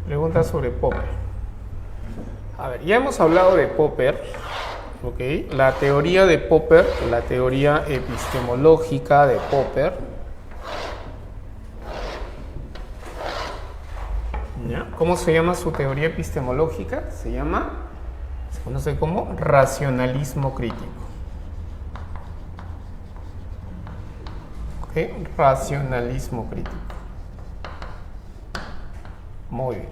Pregunta sobre Popper. A ver, ya hemos hablado de Popper, ¿ok? La teoría de Popper, la teoría epistemológica de Popper. ¿Ya? ¿Cómo se llama su teoría epistemológica? Se conoce como racionalismo crítico. ¿Ok? Racionalismo crítico. Muy bien.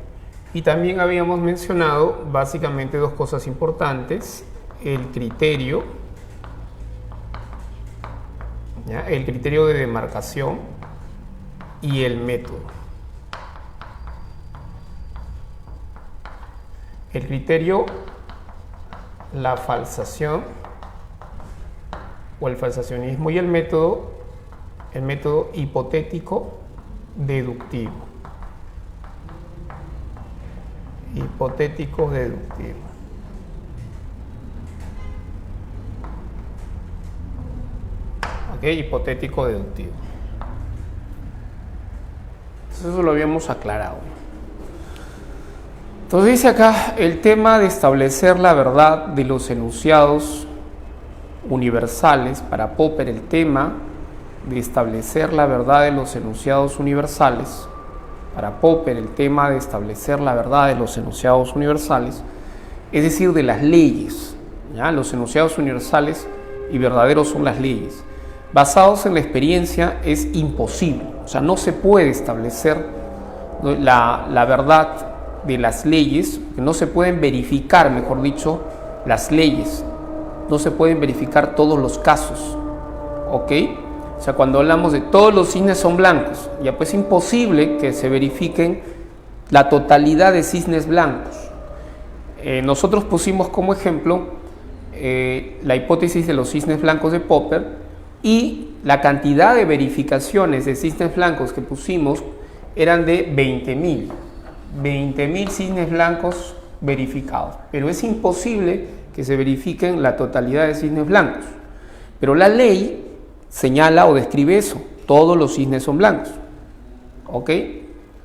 Y también habíamos mencionado básicamente dos cosas importantes: el criterio, ¿ya? El criterio de demarcación y el método. El criterio, la falsación o el falsacionismo, y el método hipotético deductivo. Hipotético deductivo. Ok, hipotético deductivo. Entonces eso lo habíamos aclarado. Entonces dice acá el tema de establecer la verdad de los enunciados universales. Para Popper, el tema de establecer la verdad de los enunciados universales. Para Popper, el tema de establecer la verdad de los enunciados universales, es decir, de las leyes, ¿ya? Los enunciados universales y verdaderos son las leyes. Basados en la experiencia es imposible, o sea, no se puede establecer la verdad de las leyes, no se pueden verificar, mejor dicho, las leyes, no se pueden verificar todos los casos, ¿ok? O sea, cuando hablamos de todos los cisnes son blancos, ya pues es imposible que se verifiquen la totalidad de cisnes blancos. Nosotros pusimos como ejemplo la hipótesis de los cisnes blancos de Popper, y la cantidad de verificaciones de cisnes blancos que pusimos eran de 20.000 cisnes blancos verificados, pero es imposible que se verifiquen la totalidad de cisnes blancos. Pero la ley señala o describe eso: todos los cisnes son blancos, ¿ok?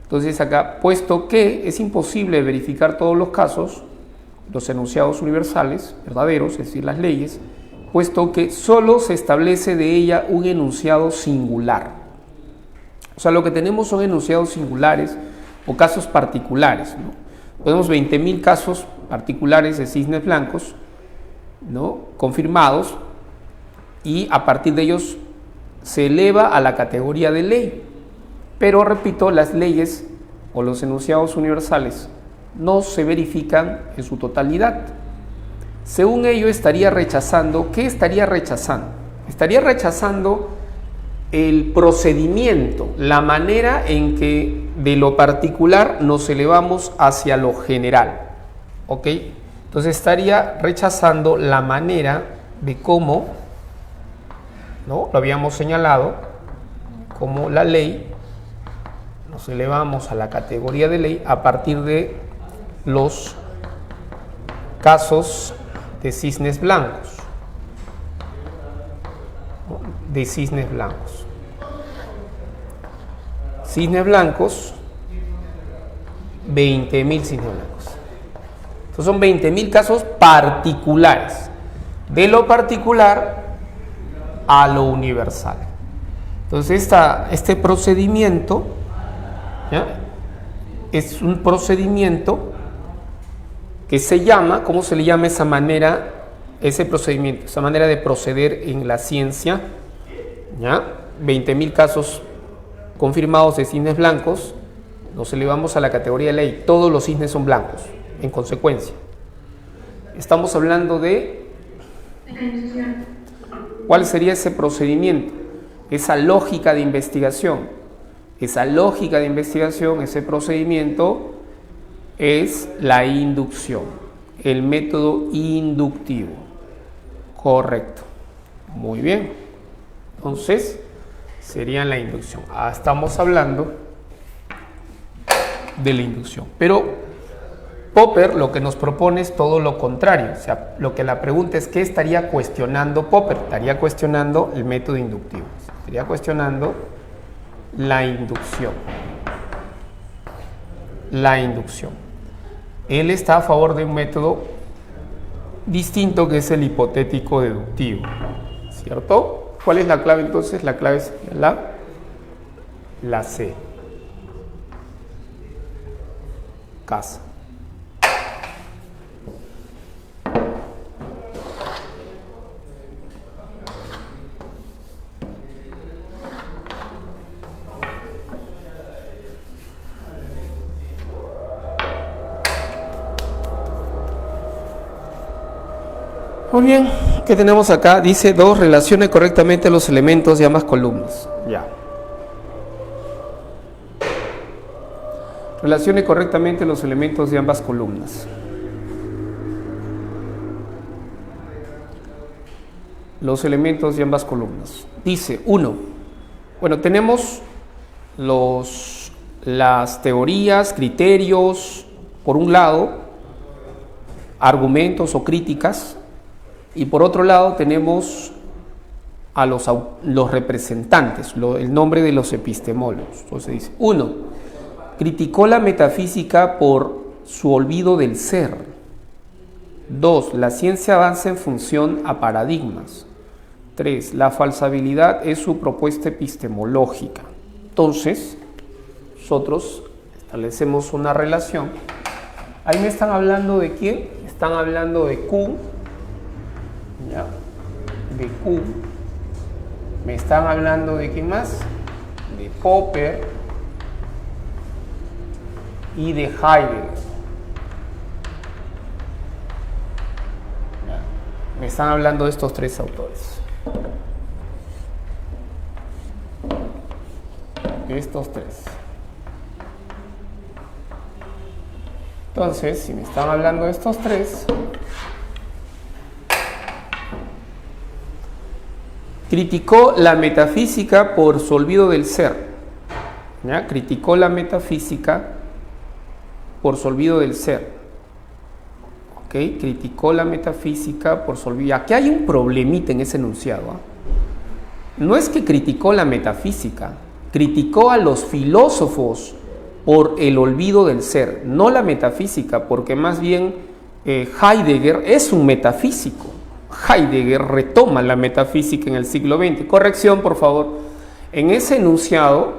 Entonces acá, puesto que es imposible verificar todos los casos, los enunciados universales verdaderos, es decir, las leyes, puesto que solo se establece de ella un enunciado singular. O sea, lo que tenemos son enunciados singulares o casos particulares, ¿no? Tenemos 20.000 casos particulares de cisnes blancos, ¿no?, confirmados, y a partir de ellos se eleva a la categoría de ley. Pero, repito, las leyes o los enunciados universales no se verifican en su totalidad. Según ello, estaría rechazando, ¿qué estaría rechazando? Estaría rechazando el procedimiento, la manera en que de lo particular nos elevamos hacia lo general, ¿ok? Entonces estaría rechazando la manera de cómo, ¿no?, lo habíamos señalado, como la ley, nos elevamos a la categoría de ley a partir de los casos de cisnes blancos, ¿no?, de cisnes blancos. Cisnes blancos, 20.000 cisnes blancos. Entonces son 20.000 casos particulares, de lo particular a lo universal. Entonces este procedimiento, ¿ya?, es un procedimiento que se llama, ¿cómo se le llama esa manera, ese procedimiento, esa manera de proceder en la ciencia? ¿Ya? 20.000 casos confirmados de cisnes blancos, nos elevamos a la categoría de ley, todos los cisnes son blancos, en consecuencia. Estamos hablando de ¿cuál sería ese procedimiento? Esa lógica de investigación. Esa lógica de investigación, ese procedimiento es la inducción, el método inductivo. Correcto. Muy bien. Entonces, sería la inducción. Estamos hablando de la inducción. Pero Popper lo que nos propone es todo lo contrario. O sea, lo que la pregunta es: ¿qué estaría cuestionando Popper? Estaría cuestionando el método inductivo. Estaría cuestionando la inducción. la inducción. Él está a favor de un método distinto que es el hipotético deductivo, ¿cierto? ¿Cuál es la clave entonces? La clave sería la C. Casa. Muy bien, ¿qué tenemos acá? Dice 2, relacione correctamente los elementos de ambas columnas. Ya. Relacione correctamente los elementos de ambas columnas. Los elementos de ambas columnas. Dice 1. Bueno, tenemos las teorías, criterios, por un lado, argumentos o críticas. Y por otro lado tenemos a los representantes, el nombre de los epistemólogos. Entonces dice, 1. Criticó la metafísica por su olvido del ser. 2. La ciencia avanza en función a paradigmas. 3. La falsabilidad es su propuesta epistemológica. Entonces, nosotros establecemos una relación. Ahí me están hablando de quién, están hablando de Q. ¿Ya? De Q, me están hablando de quién más, de Popper y de Heidegger. ¿Ya? Me están hablando de estos tres autores, de estos tres. Entonces, si me están hablando de estos tres, criticó la metafísica por su olvido del ser. ¿Ya? Criticó la metafísica por su olvido del ser. ¿Ok? Criticó la metafísica por su olvido. Aquí hay un problemita en ese enunciado. No es que criticó la metafísica, criticó a los filósofos por el olvido del ser, no la metafísica, porque más bien Heidegger es un metafísico. Heidegger retoma la metafísica en el siglo XX. Corrección, por favor. En ese enunciado,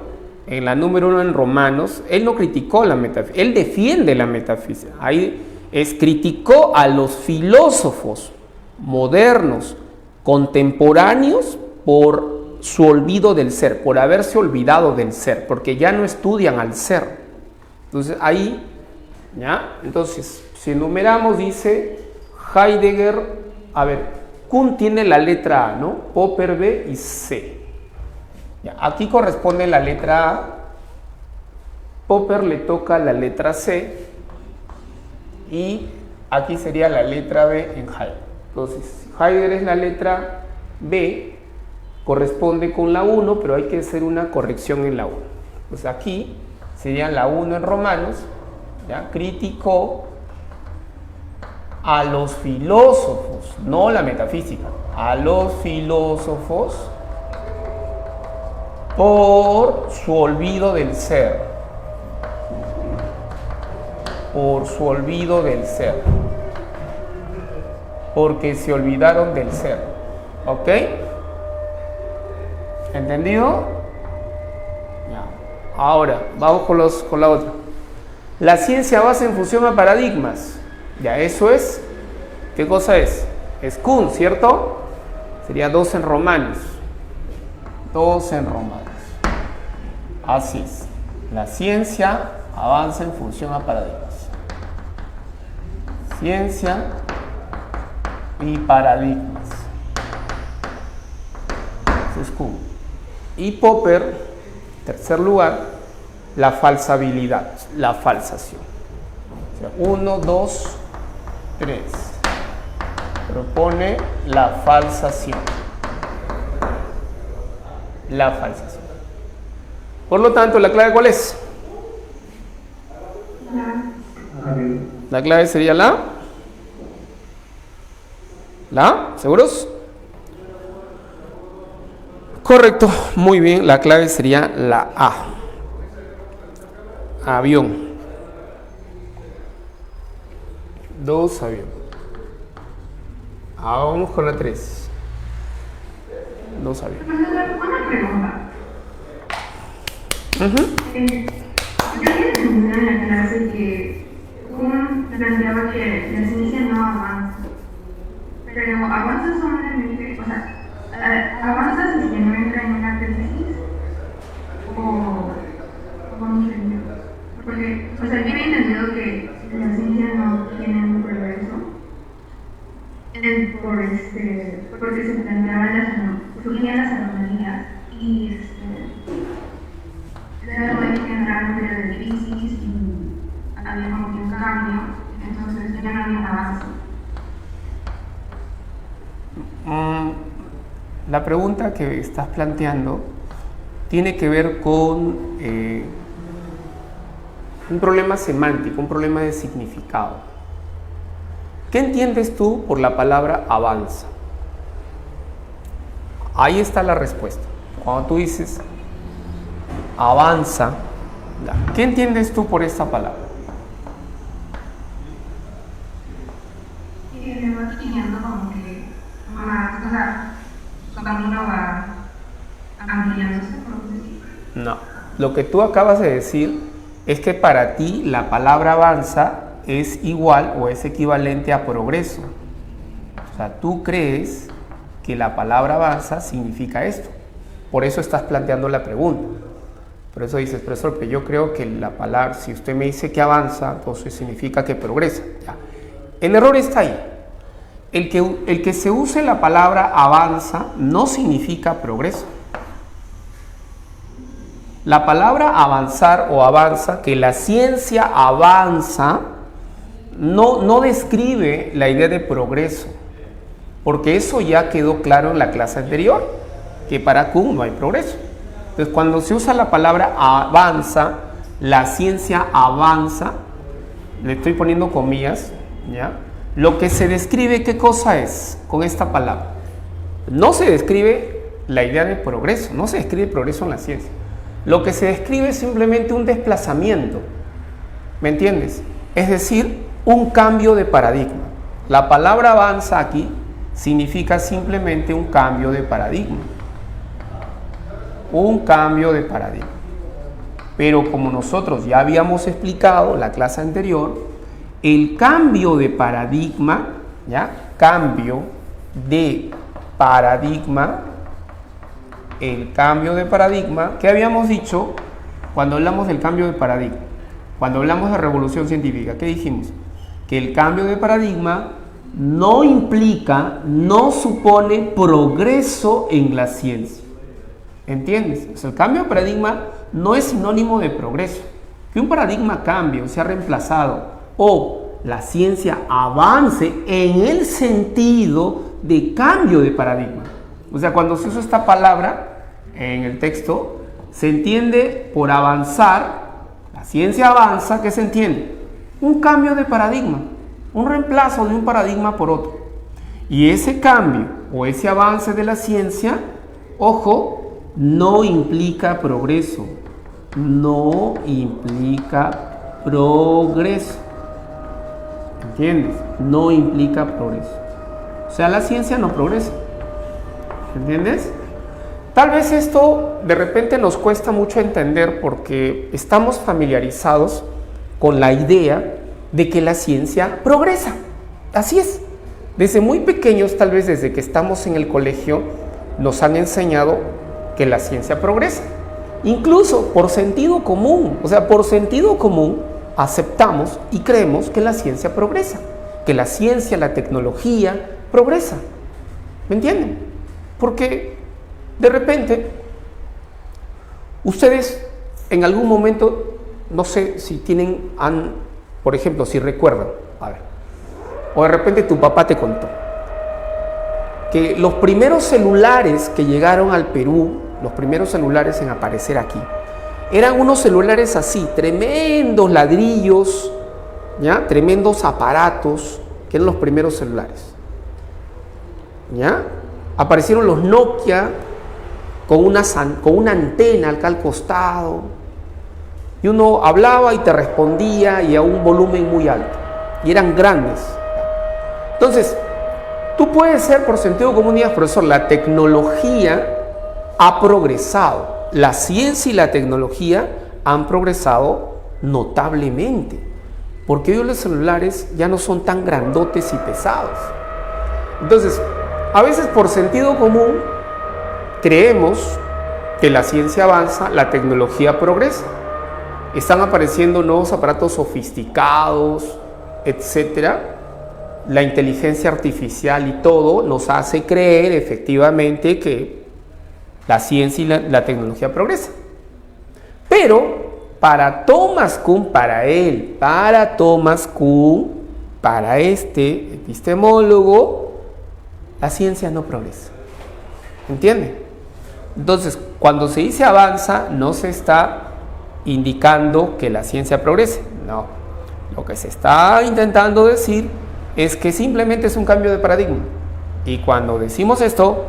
en la número 1 en Romanos, él no criticó la metafísica, él defiende la metafísica. Ahí criticó a los filósofos modernos, contemporáneos, por su olvido del ser, por haberse olvidado del ser, porque ya no estudian al ser. Entonces, ahí, ¿ya? Entonces, si enumeramos, dice Heidegger. A ver, Kuhn tiene la letra A, ¿no? Popper B y C. Ya, aquí corresponde la letra A. Popper le toca la letra C. Y aquí sería la letra B en Heidegger. Entonces, Heidegger es la letra B, corresponde con la 1, pero hay que hacer una corrección en la 1. Pues aquí sería la 1 en Romanos, ¿ya? Criticó a los filósofos, no la metafísica, a los filósofos por su olvido del ser, por su olvido del ser, porque se olvidaron del ser. ¿Ok? ¿Entendido? Ya. Ahora, vamos con la otra. La ciencia basa en función a paradigmas. Ya, eso es, ¿qué cosa es? Es Kuhn, ¿cierto? Sería 2 en Romanos. 2 en Romanos. Así es. La ciencia avanza en función a paradigmas. Ciencia y paradigmas. Eso es Kuhn. Y Popper, tercer lugar, la falsabilidad, la falsación. O sea, 1, 2, 3. Propone la falsación. La falsación. Por lo tanto, ¿la clave cuál es? La clave sería la ¿seguros? Correcto, muy bien, la clave sería la A. Avión. 2 aviones. Ahora vamos con la 3. 2 aviones. Una pregunta. Yo había entendido en la clase que uno planteaba que la ciencia no avanza, pero avanza solamente, o sea, avanza si que no entra en una tesis o cómo se entiende. Porque, o sea, yo había entendido que la ciencia no tiene un progreso porque se planteaban surgían las anomalías y la anomalía general era de crisis y había como que un cambio, entonces ya no había un avance. La pregunta que estás planteando tiene que ver con un problema semántico, un problema de significado. ¿Qué entiendes tú por la palabra avanza? Ahí está la respuesta. Cuando tú dices avanza, ¿qué entiendes tú por esta palabra? Y le va teniendo como que más, o sea, su camino va ampliándose, por decir. No. Lo que tú acabas de decir es que para ti la palabra avanza es igual o es equivalente a progreso. O sea, tú crees que la palabra avanza significa esto. Por eso estás planteando la pregunta. Por eso dices, profesor, pero yo creo que la palabra, si usted me dice que avanza, entonces significa que progresa. Ya. El error está ahí. El que se use la palabra avanza no significa progreso. La palabra avanzar o avanza, que la ciencia avanza, no describe la idea de progreso, porque eso ya quedó claro en la clase anterior, que para Kuhn no hay progreso. Entonces, cuando se usa la palabra avanza, la ciencia avanza, le estoy poniendo comillas, ¿ya? Lo que se describe, ¿qué cosa es con esta palabra? No se describe la idea de progreso, no se describe progreso en la ciencia. Lo que se describe es simplemente un desplazamiento, ¿me entiendes? Es decir, un cambio de paradigma. La palabra avanza aquí significa simplemente un cambio de paradigma. Un cambio de paradigma. Pero como nosotros ya habíamos explicado en la clase anterior, el cambio de paradigma, ¿ya? Cambio de paradigma, el cambio de paradigma, ¿qué habíamos dicho cuando hablamos del cambio de paradigma? Cuando hablamos de revolución científica, ¿qué dijimos? Que el cambio de paradigma no implica, no supone progreso en la ciencia. ¿Entiendes? O sea, el cambio de paradigma no es sinónimo de progreso. Que un paradigma cambie o sea reemplazado o la ciencia avance en el sentido de cambio de paradigma. O sea, cuando se usa esta palabra en el texto, se entiende por avanzar, la ciencia avanza, ¿qué se entiende? Un cambio de paradigma, un reemplazo de un paradigma por otro. Y ese cambio o ese avance de la ciencia, ojo, no implica progreso, no implica progreso. ¿Entiendes? No implica progreso. O sea, la ciencia no progresa. ¿Entiendes? Tal vez esto de repente nos cuesta mucho entender porque estamos familiarizados con la idea de que la ciencia progresa. Así es. Desde muy pequeños, tal vez desde que estamos en el colegio, nos han enseñado que la ciencia progresa. Incluso por sentido común, o sea, por sentido común aceptamos y creemos que la ciencia progresa, que la ciencia, la tecnología progresa. ¿Me entienden? Porque de repente ustedes en algún momento, no sé si tienen, por ejemplo, si recuerdan, a ver, o de repente tu papá te contó que los primeros celulares que llegaron al Perú, los primeros celulares en aparecer aquí, eran unos celulares así, tremendos ladrillos, ¿ya? Tremendos aparatos, que eran los primeros celulares, ¿ya? Aparecieron los Nokia con una antena acá al costado, y uno hablaba y te respondía y a un volumen muy alto. y eran grandes. Entonces, tú puedes ser por sentido común y digas, profesor, la tecnología ha progresado, la ciencia y la tecnología han progresado notablemente, porque hoy los celulares ya no son tan grandotes y pesados. Entonces, a veces por sentido común creemos que la ciencia avanza, la tecnología progresa. Están apareciendo nuevos aparatos sofisticados, etcétera. La inteligencia artificial y todo nos hace creer efectivamente que la ciencia y la tecnología progresa. Pero para Thomas Kuhn, para este epistemólogo, la ciencia no progresa. ¿Entiende? Entonces, cuando se dice avanza, no se está indicando que la ciencia progrese. No. Lo que se está intentando decir es que simplemente es un cambio de paradigma. Y cuando decimos esto,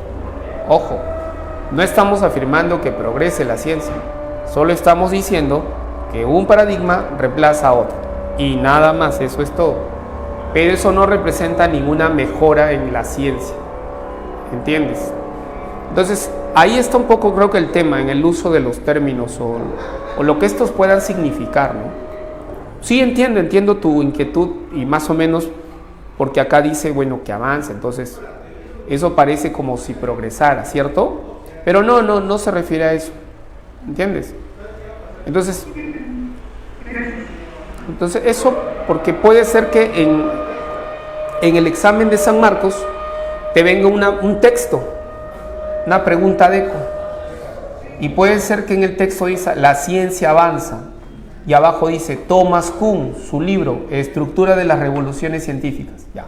ojo, no estamos afirmando que progrese la ciencia, solo estamos diciendo que un paradigma reemplaza a otro. Y nada más, eso es todo. Pero eso no representa ninguna mejora en la ciencia. ¿Entiendes? Entonces, ahí está un poco, creo que el tema, en el uso de los términos o lo que estos puedan significar, ¿no? Sí, entiendo tu inquietud y más o menos, porque acá dice, bueno, que avanza, entonces eso parece como si progresara, ¿cierto? Pero no se refiere a eso, ¿entiendes? Entonces eso, porque puede ser que en el examen de San Marcos te venga un texto, una pregunta de eco, y puede ser que en el texto dice, la ciencia avanza, y abajo dice, Thomas Kuhn, su libro, Estructura de las Revoluciones Científicas, ya.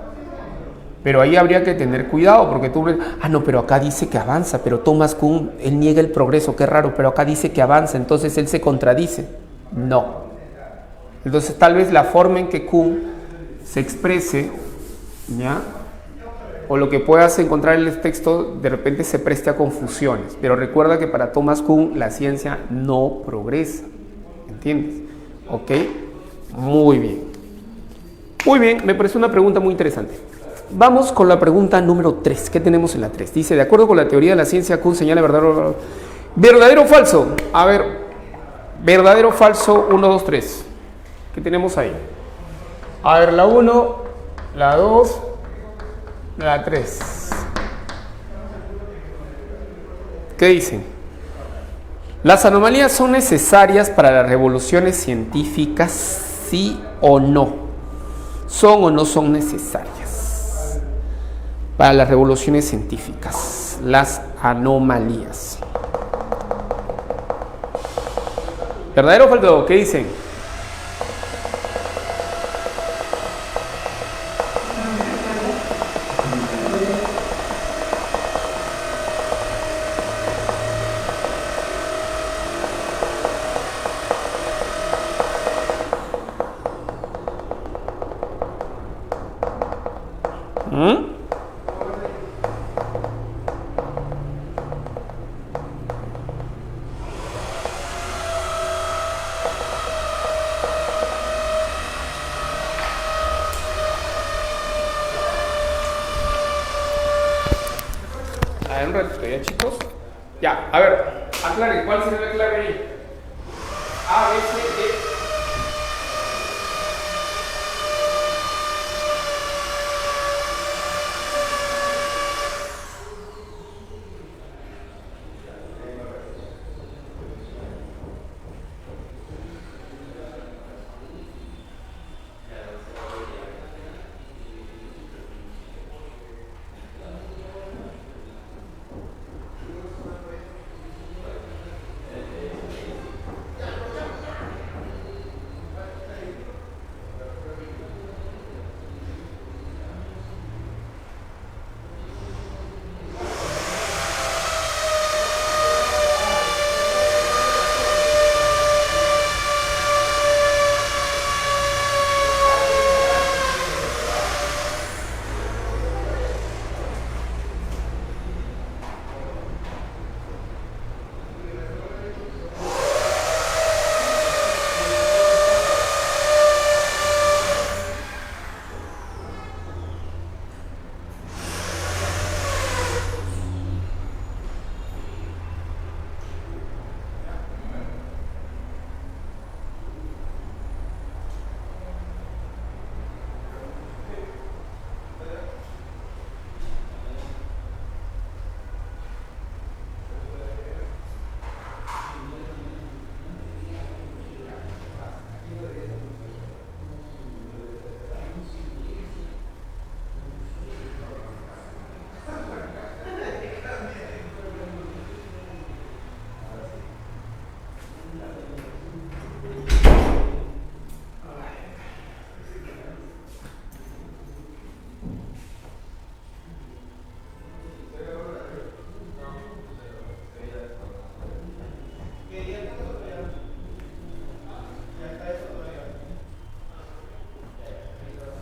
Pero ahí habría que tener cuidado, porque tú, no, pero acá dice que avanza, pero Thomas Kuhn, él niega el progreso, qué raro, pero acá dice que avanza, entonces él se contradice. No. Entonces tal vez la forma en que Kuhn se exprese, ¿ya?, o lo que puedas encontrar en el texto, de repente se preste a confusiones. Pero recuerda que para Thomas Kuhn la ciencia no progresa. ¿Entiendes? ¿Ok? Muy bien. Muy bien, me parece una pregunta muy interesante. Vamos con la pregunta número 3. ¿Qué tenemos en la 3? Dice, de acuerdo con la teoría de la ciencia, Kuhn señala verdadero o falso. A ver, verdadero o falso, 1, 2, 3. ¿Qué tenemos ahí? A ver, la 1, la 2, la 3. ¿Qué dicen? ¿Las anomalías son necesarias para las revoluciones científicas, sí o no? ¿Son o no son necesarias para las revoluciones científicas, las anomalías? ¿Verdadero o falso? ¿Qué dicen? Un ratito, ¿ya, chicos? Ya, a ver, aclaren, ¿cuál sería la clave ahí? A, B, C, D.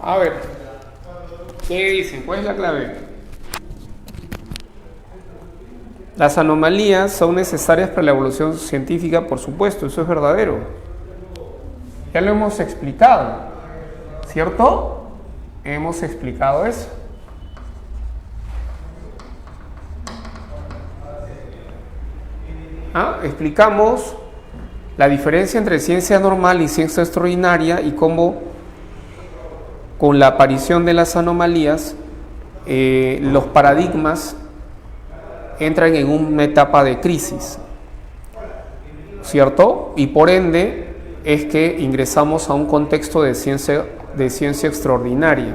A ver, ¿qué dicen? ¿Cuál es la clave? Las anomalías son necesarias para la evolución científica, por supuesto, eso es verdadero. Ya lo hemos explicado, ¿cierto? Hemos explicado eso. Explicamos la diferencia entre ciencia normal y ciencia extraordinaria y cómo con la aparición de las anomalías los paradigmas entran en una etapa de crisis, ¿cierto? Y por ende es que ingresamos a un contexto de ciencia extraordinaria.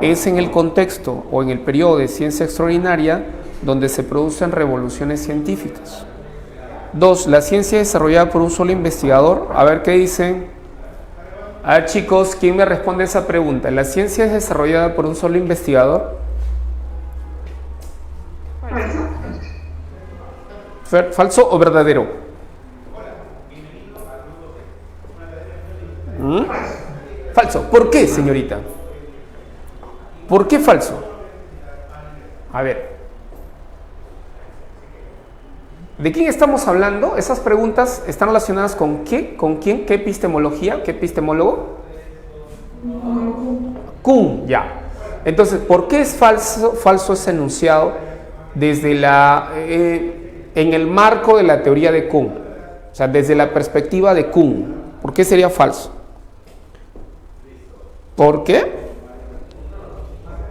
Es en el contexto o en el periodo de ciencia extraordinaria donde se producen revoluciones científicas. 2. La ciencia desarrollada por un solo investigador. A ver qué dicen. A ver, chicos, ¿quién me responde esa pregunta? ¿La ciencia es desarrollada por un solo investigador? ¿Falso o verdadero? Falso. ¿Por qué, señorita? ¿Por qué falso? A ver. ¿De quién estamos hablando? Esas preguntas están relacionadas con qué, con quién, qué epistemología, qué epistemólogo. Kuhn, ya. Entonces, ¿por qué es falso ese enunciado desde en el marco de la teoría de Kuhn? O sea, desde la perspectiva de Kuhn. ¿Por qué sería falso? ¿Por qué?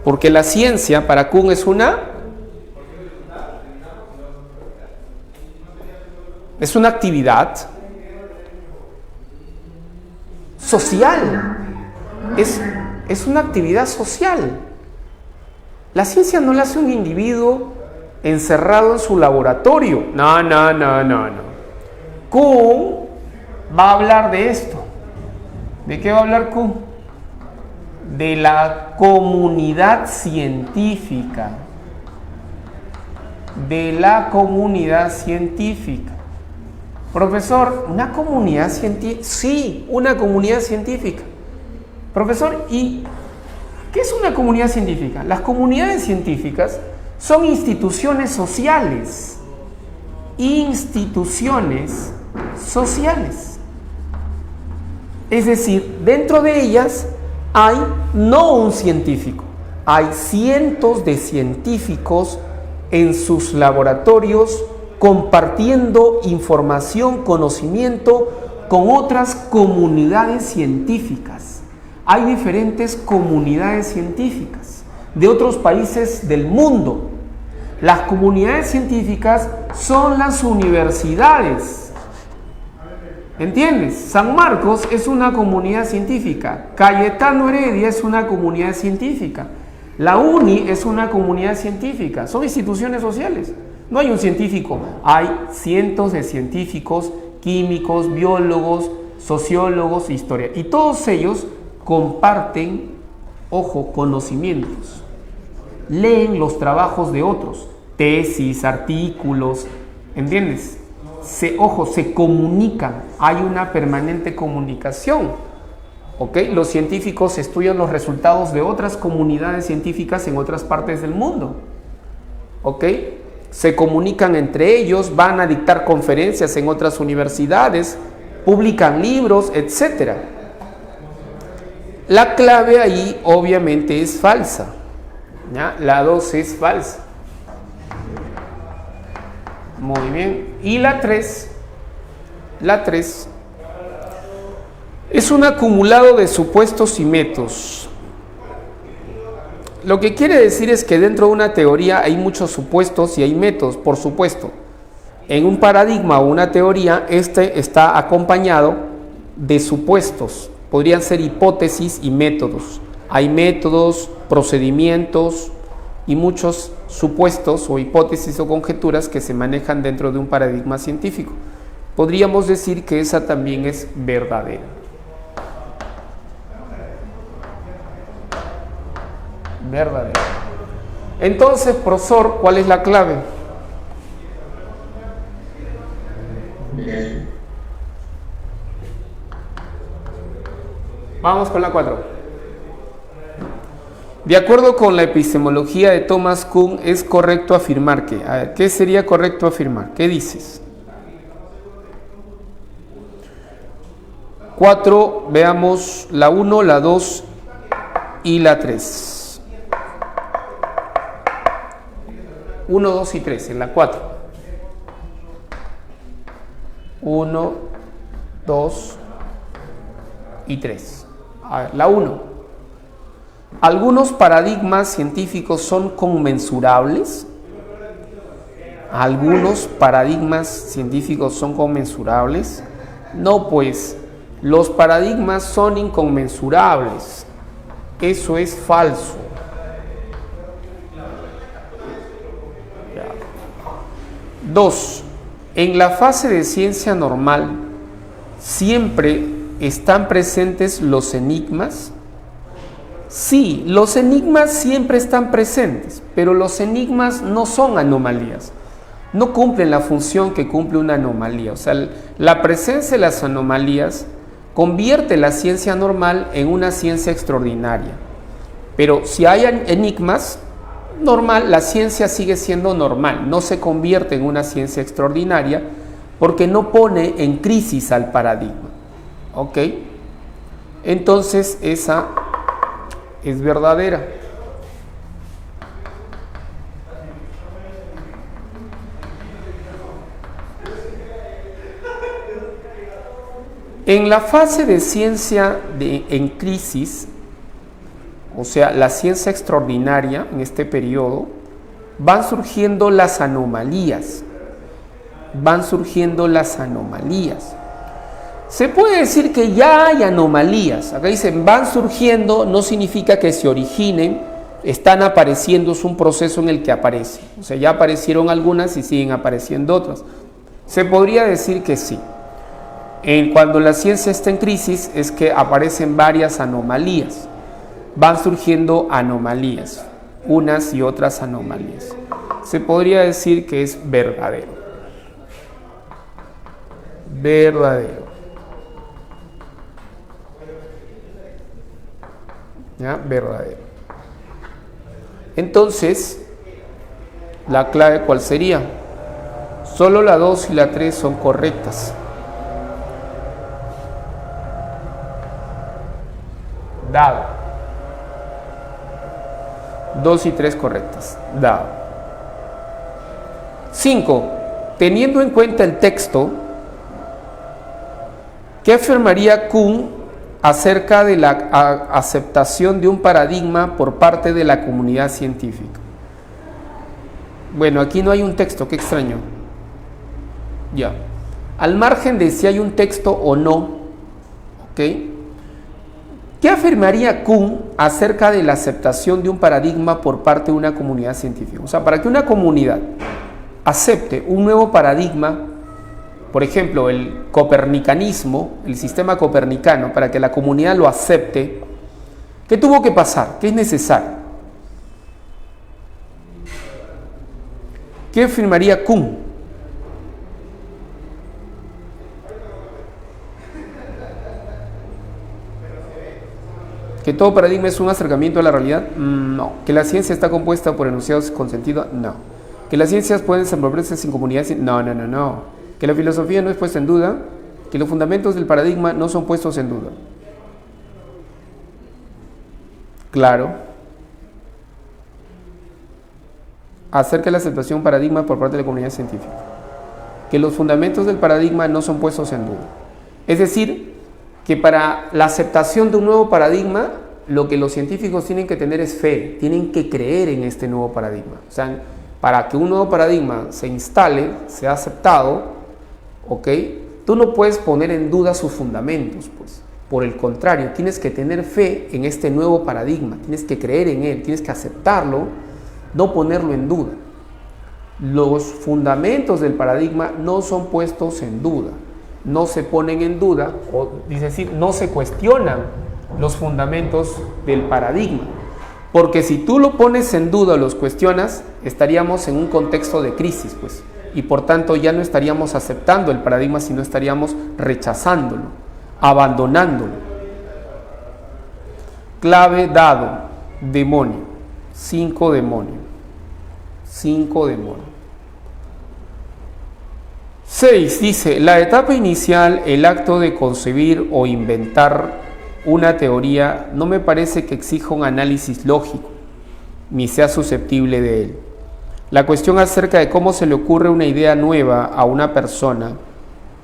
Porque la ciencia para Kuhn es una actividad social. Es una actividad social. La ciencia no la hace un individuo encerrado en su laboratorio. No. Kuhn va a hablar de esto. ¿De qué va a hablar Kuhn? De la comunidad científica. De la comunidad científica. Profesor, ¿una comunidad científica? Sí, una comunidad científica. Profesor, ¿y qué es una comunidad científica? Las comunidades científicas son instituciones sociales. Instituciones sociales. Es decir, dentro de ellas hay no un científico, hay cientos de científicos en sus laboratorios compartiendo información, conocimiento con otras comunidades científicas. Hay diferentes comunidades científicas de otros países del mundo. Las comunidades científicas son las universidades. ¿Entiendes? San Marcos es una comunidad científica. Cayetano Heredia es una comunidad científica. La UNI es una comunidad científica. Son instituciones sociales. No hay un científico. Hay cientos de científicos, químicos, biólogos, sociólogos, historia. Y todos ellos comparten, ojo, conocimientos. Leen los trabajos de otros. Tesis, artículos. ¿Entiendes? Se comunican. Hay una permanente comunicación. ¿Ok? Los científicos estudian los resultados de otras comunidades científicas en otras partes del mundo. ¿Ok? Se comunican entre ellos, van a dictar conferencias en otras universidades, publican libros, etc. La clave ahí obviamente es falsa. ¿Ya? La 2 es falsa. Muy bien. Y la 3 es un acumulado de supuestos y métodos. Lo que quiere decir es que dentro de una teoría hay muchos supuestos y hay métodos, por supuesto. En un paradigma o una teoría, este está acompañado de supuestos. Podrían ser hipótesis y métodos. Hay métodos, procedimientos y muchos supuestos o hipótesis o conjeturas que se manejan dentro de un paradigma científico. Podríamos decir que esa también es verdadera. Verdadero. Entonces, profesor, ¿cuál es la clave? Vamos con la 4. De acuerdo con la epistemología de Thomas Kuhn, es correcto afirmar que, a ver, ¿qué sería correcto afirmar? ¿Qué dices? 4, veamos la 1, la 2 y la 3. 1, 2 y 3, en la 4. 1, 2 y 3. A ver, la 1. ¿Algunos paradigmas científicos son conmensurables? ¿Algunos paradigmas científicos son conmensurables? No, pues, los paradigmas son inconmensurables. Eso es falso. 2. En la fase de ciencia normal, ¿siempre están presentes los enigmas? Sí, los enigmas siempre están presentes, pero los enigmas no son anomalías. No cumplen la función que cumple una anomalía. O sea, la presencia de las anomalías convierte la ciencia normal en una ciencia extraordinaria. Pero si hay enigmas, normal, la ciencia sigue siendo normal, no se convierte en una ciencia extraordinaria porque no pone en crisis al paradigma. ¿Ok? Entonces esa es verdadera. En la fase de ciencia en crisis, o sea, la ciencia extraordinaria en este periodo, van surgiendo las anomalías. Van surgiendo las anomalías. Se puede decir que ya hay anomalías. Acá dicen van surgiendo, no significa que se originen, están apareciendo, es un proceso en el que aparecen. O sea, ya aparecieron algunas y siguen apareciendo otras. Se podría decir que sí. Cuando la ciencia está en crisis es que aparecen varias anomalías. Van surgiendo anomalías, unas y otras anomalías. Se podría decir que es verdadero. Verdadero. ¿Ya? Verdadero. Entonces, la clave ¿cuál sería? Solo la 2 y la 3 son correctas. Dado. 2 y 3 correctas. Dado. 5. Teniendo en cuenta el texto, ¿qué afirmaría Kuhn acerca de la aceptación de un paradigma por parte de la comunidad científica? Bueno, aquí no hay un texto, qué extraño. Ya. Al margen de si hay un texto o no, ¿ok? ¿Qué afirmaría Kuhn acerca de la aceptación de un paradigma por parte de una comunidad científica? O sea, para que una comunidad acepte un nuevo paradigma, por ejemplo, el copernicanismo, el sistema copernicano, para que la comunidad lo acepte, ¿qué tuvo que pasar? ¿Qué es necesario? ¿Qué afirmaría Kuhn? ¿Que todo paradigma es un acercamiento a la realidad? No. ¿Que la ciencia está compuesta por enunciados con sentido? No. ¿Que las ciencias pueden desenvolverse sin comunidades? No. ¿Que la filosofía no es puesta en duda? ¿Que los fundamentos del paradigma no son puestos en duda? Claro. Acerca de la aceptación de un paradigma por parte de la comunidad científica. Que los fundamentos del paradigma no son puestos en duda. Es decir, que para la aceptación de un nuevo paradigma, lo que los científicos tienen que tener es fe, tienen que creer en este nuevo paradigma. O sea, para que un nuevo paradigma se instale, sea aceptado, ¿ok? Tú no puedes poner en duda sus fundamentos, pues. Por el contrario, tienes que tener fe en este nuevo paradigma, tienes que creer en él, tienes que aceptarlo, no ponerlo en duda. Los fundamentos del paradigma no son puestos en duda. No se ponen en duda, es decir, no se cuestionan los fundamentos del paradigma. Porque si tú lo pones en duda o los cuestionas, estaríamos en un contexto de crisis, pues. Y por tanto ya no estaríamos aceptando el paradigma, sino estaríamos rechazándolo, abandonándolo. Clave dado. demonio. 5 demonio. 5 demonio. 6 dice, la etapa inicial, el acto de concebir o inventar una teoría, no me parece que exija un análisis lógico, ni sea susceptible de él. La cuestión acerca de cómo se le ocurre una idea nueva a una persona,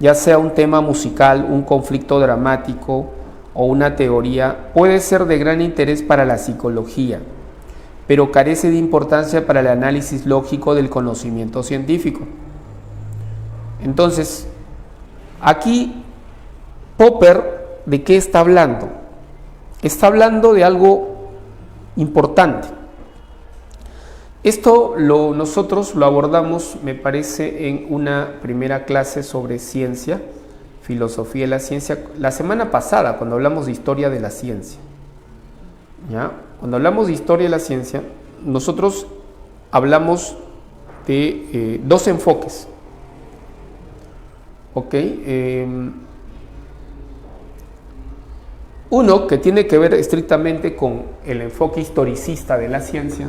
ya sea un tema musical, un conflicto dramático o una teoría, puede ser de gran interés para la psicología, pero carece de importancia para el análisis lógico del conocimiento científico. Entonces, aquí Popper, ¿de qué está hablando? Está hablando de algo importante. Esto nosotros lo abordamos, me parece, en una primera clase sobre ciencia, filosofía de la ciencia, la semana pasada, cuando hablamos de historia de la ciencia. ¿Ya? Cuando hablamos de historia de la ciencia, nosotros hablamos de 2 enfoques. ¿Ok? Uno que tiene que ver estrictamente con el enfoque historicista de la ciencia.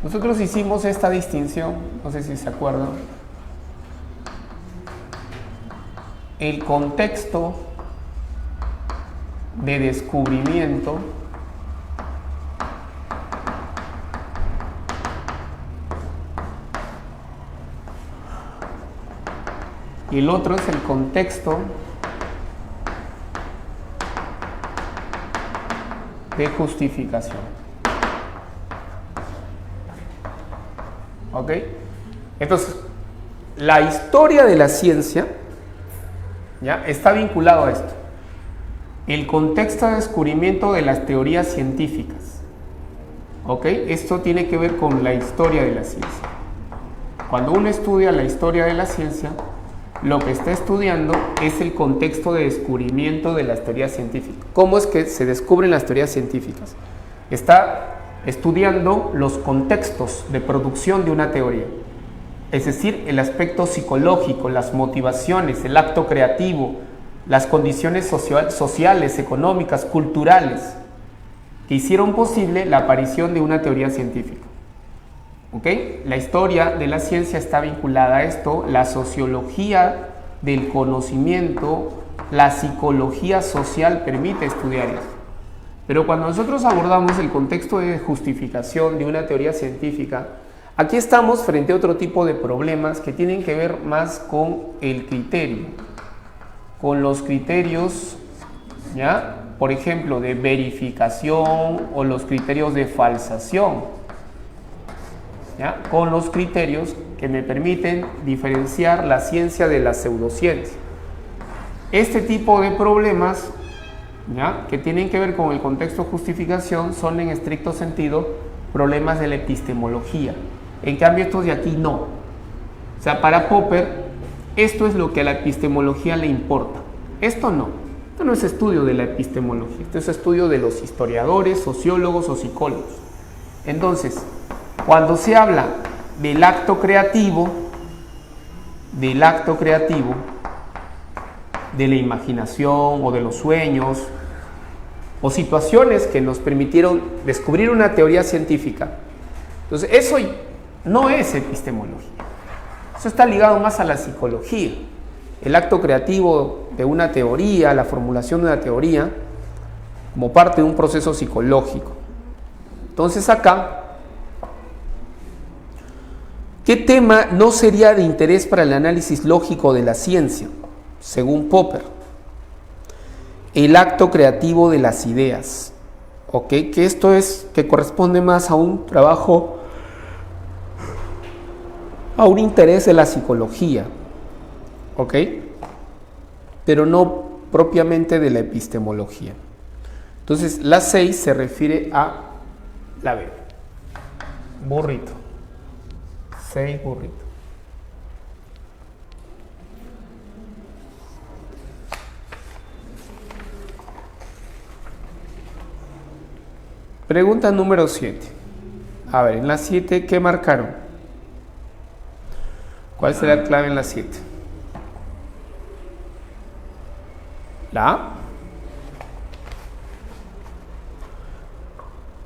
Nosotros hicimos esta distinción, no sé si se acuerdan. El contexto de descubrimiento y el otro es el contexto de justificación. ¿Ok? Entonces, la historia de la ciencia, ¿ya?, está vinculado a esto. El contexto de descubrimiento de las teorías científicas. ¿Ok? Esto tiene que ver con la historia de la ciencia. Cuando uno estudia la historia de la ciencia, lo que está estudiando es el contexto de descubrimiento de las teorías científicas. ¿Cómo es que se descubren las teorías científicas? Está estudiando los contextos de producción de una teoría, es decir, el aspecto psicológico, las motivaciones, el acto creativo, las condiciones sociales, económicas, culturales, que hicieron posible la aparición de una teoría científica. ¿Ok? La historia de la ciencia está vinculada a esto, la sociología del conocimiento, la psicología social permite estudiar esto. Pero cuando nosotros abordamos el contexto de justificación de una teoría científica, aquí estamos frente a otro tipo de problemas que tienen que ver más con el criterio, con los criterios, ¿ya?, por ejemplo, de verificación o los criterios de falsación, ¿ya?, con los criterios que me permiten diferenciar la ciencia de la pseudociencia. Este tipo de problemas, ¿ya?, que tienen que ver con el contexto de justificación son en estricto sentido problemas de la epistemología. En cambio estos de aquí no. O sea, para Popper esto es lo que a la epistemología le importa. Esto no. Esto no es estudio de la epistemología. Esto es estudio de los historiadores, sociólogos o psicólogos. Entonces, cuando se habla del acto creativo, de la imaginación o de los sueños o situaciones que nos permitieron descubrir una teoría científica, entonces eso no es epistemología. Eso está ligado más a la psicología. El acto creativo de una teoría, la formulación de una teoría como parte de un proceso psicológico. Entonces acá, ¿qué tema no sería de interés para el análisis lógico de la ciencia? Según Popper, el acto creativo de las ideas. ¿Ok? Que esto es, que corresponde más a un trabajo, a un interés de la psicología. ¿Ok? Pero no propiamente de la epistemología. Entonces, la 6 se refiere a la B. Burrito. 6 burrito. Pregunta número 7. A ver, en la 7, ¿qué marcaron? ¿Cuál será la clave en la 7? ¿La A?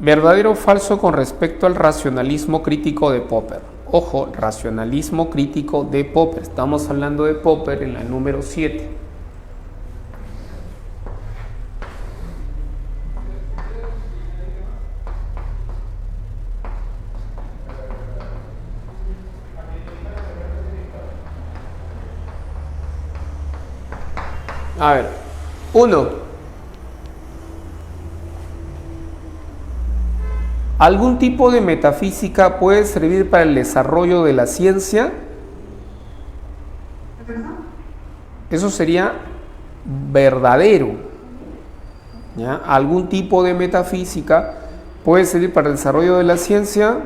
verdadero o falso con respecto al racionalismo crítico de Popper. Ojo, racionalismo crítico de Popper. Estamos hablando de Popper en la número 7. A ver, 1. ¿Algún tipo de metafísica puede servir para el desarrollo de la ciencia? Eso sería verdadero. ¿Ya? ¿Algún tipo de metafísica puede servir para el desarrollo de la ciencia?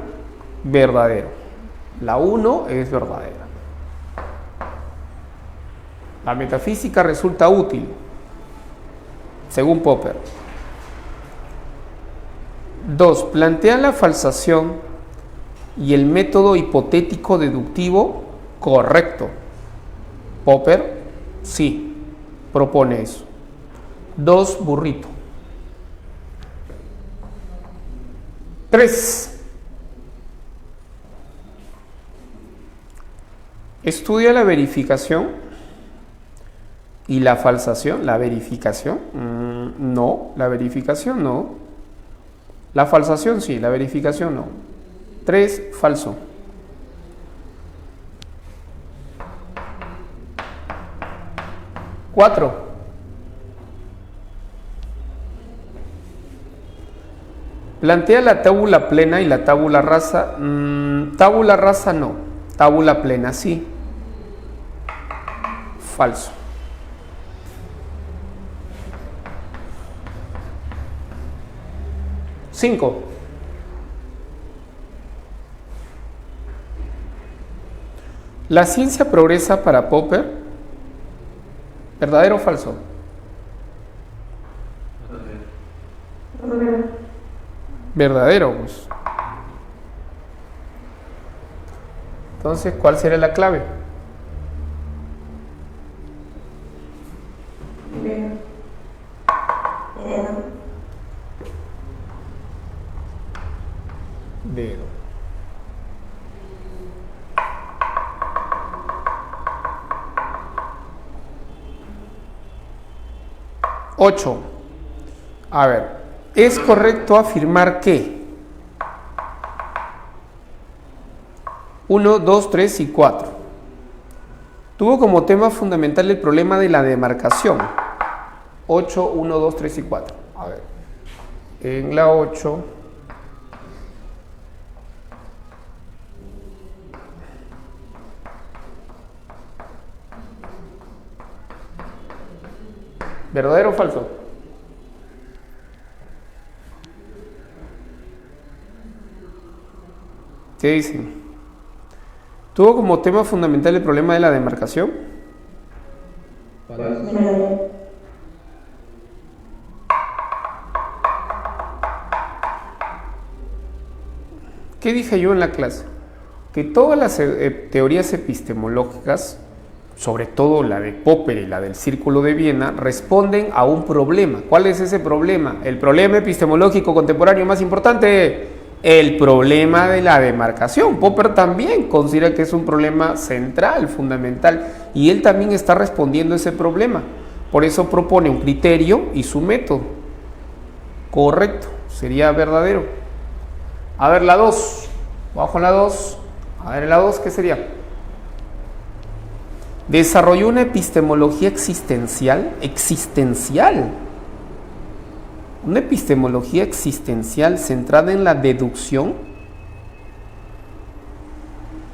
Verdadero. La 1 es verdadera. La metafísica resulta útil, según Popper. 2. Plantea la falsación y el método hipotético deductivo correcto. Popper, sí, propone eso. 2. Burrito. 3. Estudia la verificación y la falsación. ¿La verificación? No, la verificación no. La falsación sí, la verificación no. 3. Falso. 4. Plantea la tábula plena y la tábula rasa. Tábula rasa no, tábula plena sí. Falso. 5. ¿La ciencia progresa para Popper? ¿Verdadero o falso? Verdadero, pues. Entonces, ¿cuál sería la clave? Dedo. Ocho. A ver, ¿es correcto afirmar que 1, 2, 3 y 4 tuvo como tema fundamental el problema de la demarcación? 8, 1, 2, 3 y 4. A ver, en la 8... ¿verdadero o falso? ¿Qué dicen? ¿Tuvo como tema fundamental el problema de la demarcación? ¿Qué dije yo en la clase? Que todas las teorías epistemológicas, sobre todo la de Popper y la del Círculo de Viena, responden a un problema. ¿Cuál es ese problema? El problema epistemológico contemporáneo más importante, el problema de la demarcación. Popper también considera que es un problema central, fundamental, y él también está respondiendo a ese problema. Por eso propone un criterio y su método. Correcto, sería verdadero. A ver, la 2. Bajo la 2. A ver, la 2, ¿qué sería? Desarrolló una epistemología existencial. Una epistemología existencial centrada en la deducción.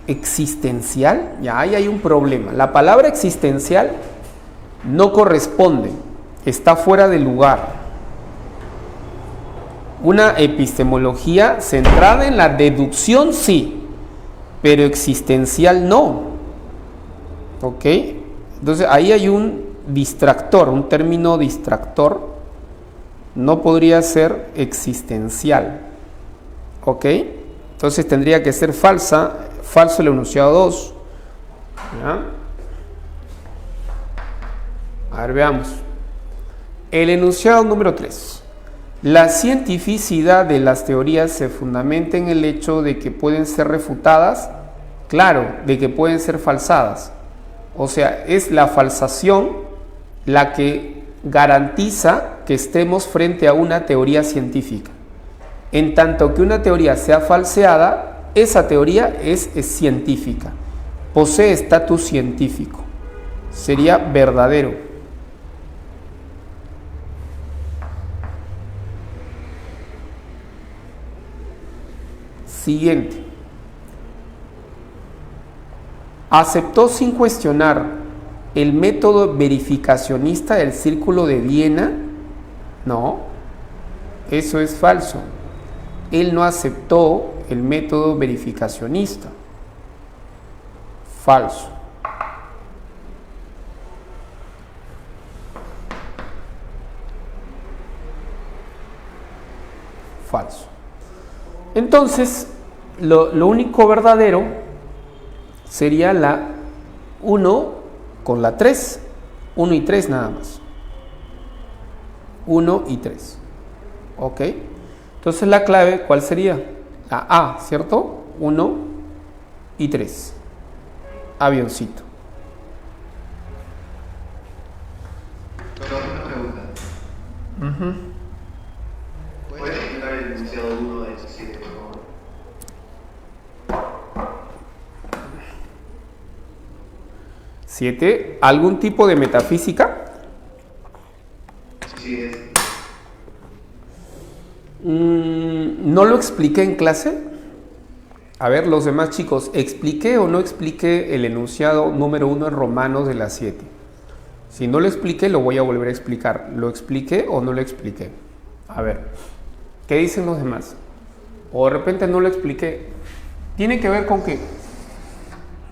Existencial, ya ahí hay un problema. La palabra existencial no corresponde, está fuera de lugar. Una epistemología centrada en la deducción sí, pero existencial no. ¿Ok? Entonces ahí hay un distractor, un término distractor. No podría ser existencial. ¿Ok? Entonces tendría que ser falso el enunciado 2. ¿Ya? A ver, veamos. El enunciado número 3. La cientificidad de las teorías se fundamenta en el hecho de que pueden ser refutadas, claro, de que pueden ser falsadas. O sea, es la falsación la que garantiza que estemos frente a una teoría científica. En tanto que una teoría sea falseada, esa teoría es científica, posee estatus científico, sería verdadero. Siguiente. ¿Aceptó sin cuestionar el método verificacionista del Círculo de Viena? No, eso es falso. Él no aceptó el método verificacionista. Falso. Falso. Entonces, lo único verdadero sería la 1 con la 3. 1 y 3 nada más. 1 y 3. ¿Ok? Entonces la clave, ¿cuál sería? La A, ¿cierto? 1 y 3. Avioncito. Solo una pregunta. ¿Puedes explicar el enunciado 1 de 17, por favor? ¿7? ¿Algún tipo de metafísica? Sí, es. ¿No lo expliqué en clase? A ver, los demás chicos, ¿expliqué o no expliqué el enunciado número 1 en Romanos de las 7? Si no lo expliqué, lo voy a volver a explicar. ¿Lo expliqué o no lo expliqué? A ver, ¿qué dicen los demás? O de repente no lo expliqué. ¿Tiene que ver con qué?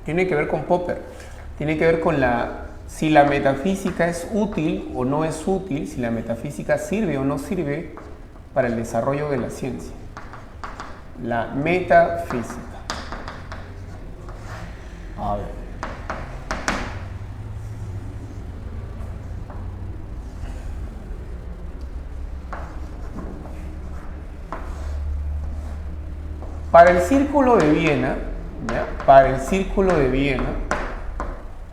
Tiene que ver con Popper. Tiene que ver con si la metafísica es útil o no es útil, si la metafísica sirve o no sirve para el desarrollo de la ciencia. La metafísica. A ver. Para el Círculo de Viena, ¿ya? Para el Círculo de Viena,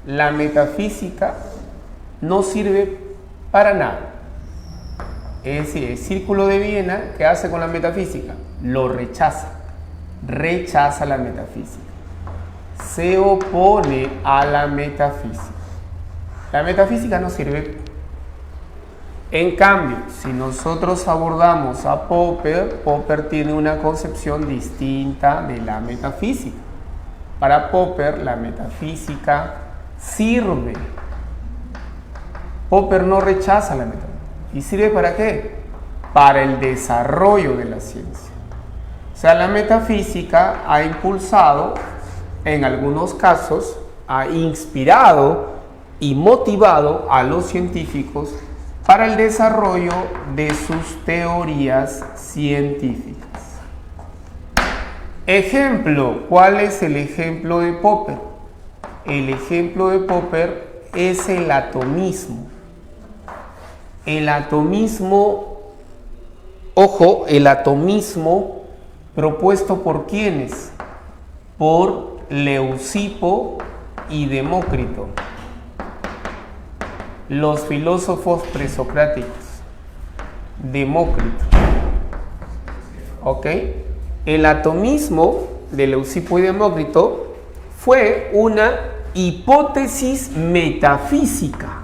la metafísica no sirve para nada. Es decir, el Círculo de Viena, ¿qué hace con la metafísica? Lo rechaza. Rechaza la metafísica. Se opone a la metafísica. La metafísica no sirve. En cambio, si nosotros abordamos a Popper, Popper tiene una concepción distinta de la metafísica. Para Popper, la metafísica sirve. Popper no rechaza la metafísica. ¿Y sirve para qué? Para el desarrollo de la ciencia. O sea, la metafísica ha impulsado, en algunos casos, ha inspirado y motivado a los científicos para el desarrollo de sus teorías científicas. Ejemplo, ¿cuál es el ejemplo de Popper? El ejemplo de Popper es el atomismo. El atomismo, ojo, el atomismo propuesto por ¿quiénes? Por Leucipo y Demócrito, los filósofos presocráticos. Demócrito. ¿Ok? El atomismo de Leucipo y Demócrito fue una hipótesis metafísica.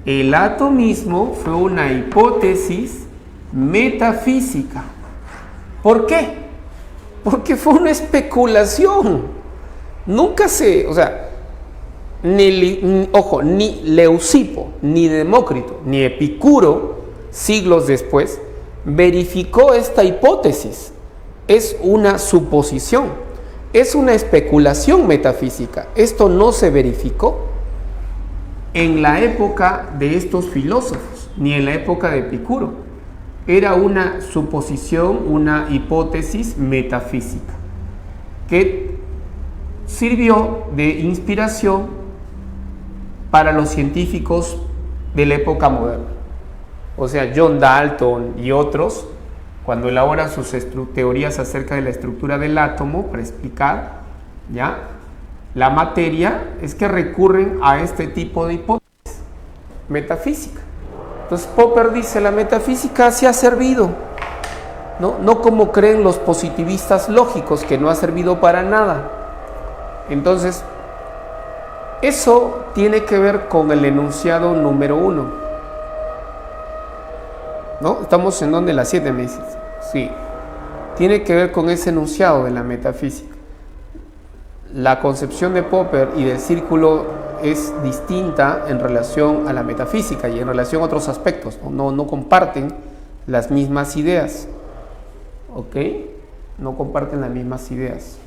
El atomismo fue una hipótesis metafísica. ¿Por qué? Porque fue una especulación. Nunca se, o sea, ni Leucipo, ni Demócrito, ni Epicuro, siglos después, verificó esta hipótesis. Es una suposición, es una especulación metafísica. Esto no se verificó en la época de estos filósofos, ni en la época de Epicuro. Era una suposición, una hipótesis metafísica que sirvió de inspiración para los científicos de la época moderna. O sea, John Dalton y otros, cuando elaboran sus teorías acerca de la estructura del átomo para explicar, ¿ya?, la materia, es que recurren a este tipo de hipótesis metafísica. Entonces Popper dice, la metafísica sí ha servido, no como creen los positivistas lógicos, que no ha servido para nada. Entonces, eso tiene que ver con el enunciado número 1. ¿No? Estamos en donde, las 7, me dices. Sí. Tiene que ver con ese enunciado de la metafísica. La concepción de Popper y del círculo es distinta en relación a la metafísica y en relación a otros aspectos. No comparten las mismas ideas. ¿Ok? No comparten las mismas ideas.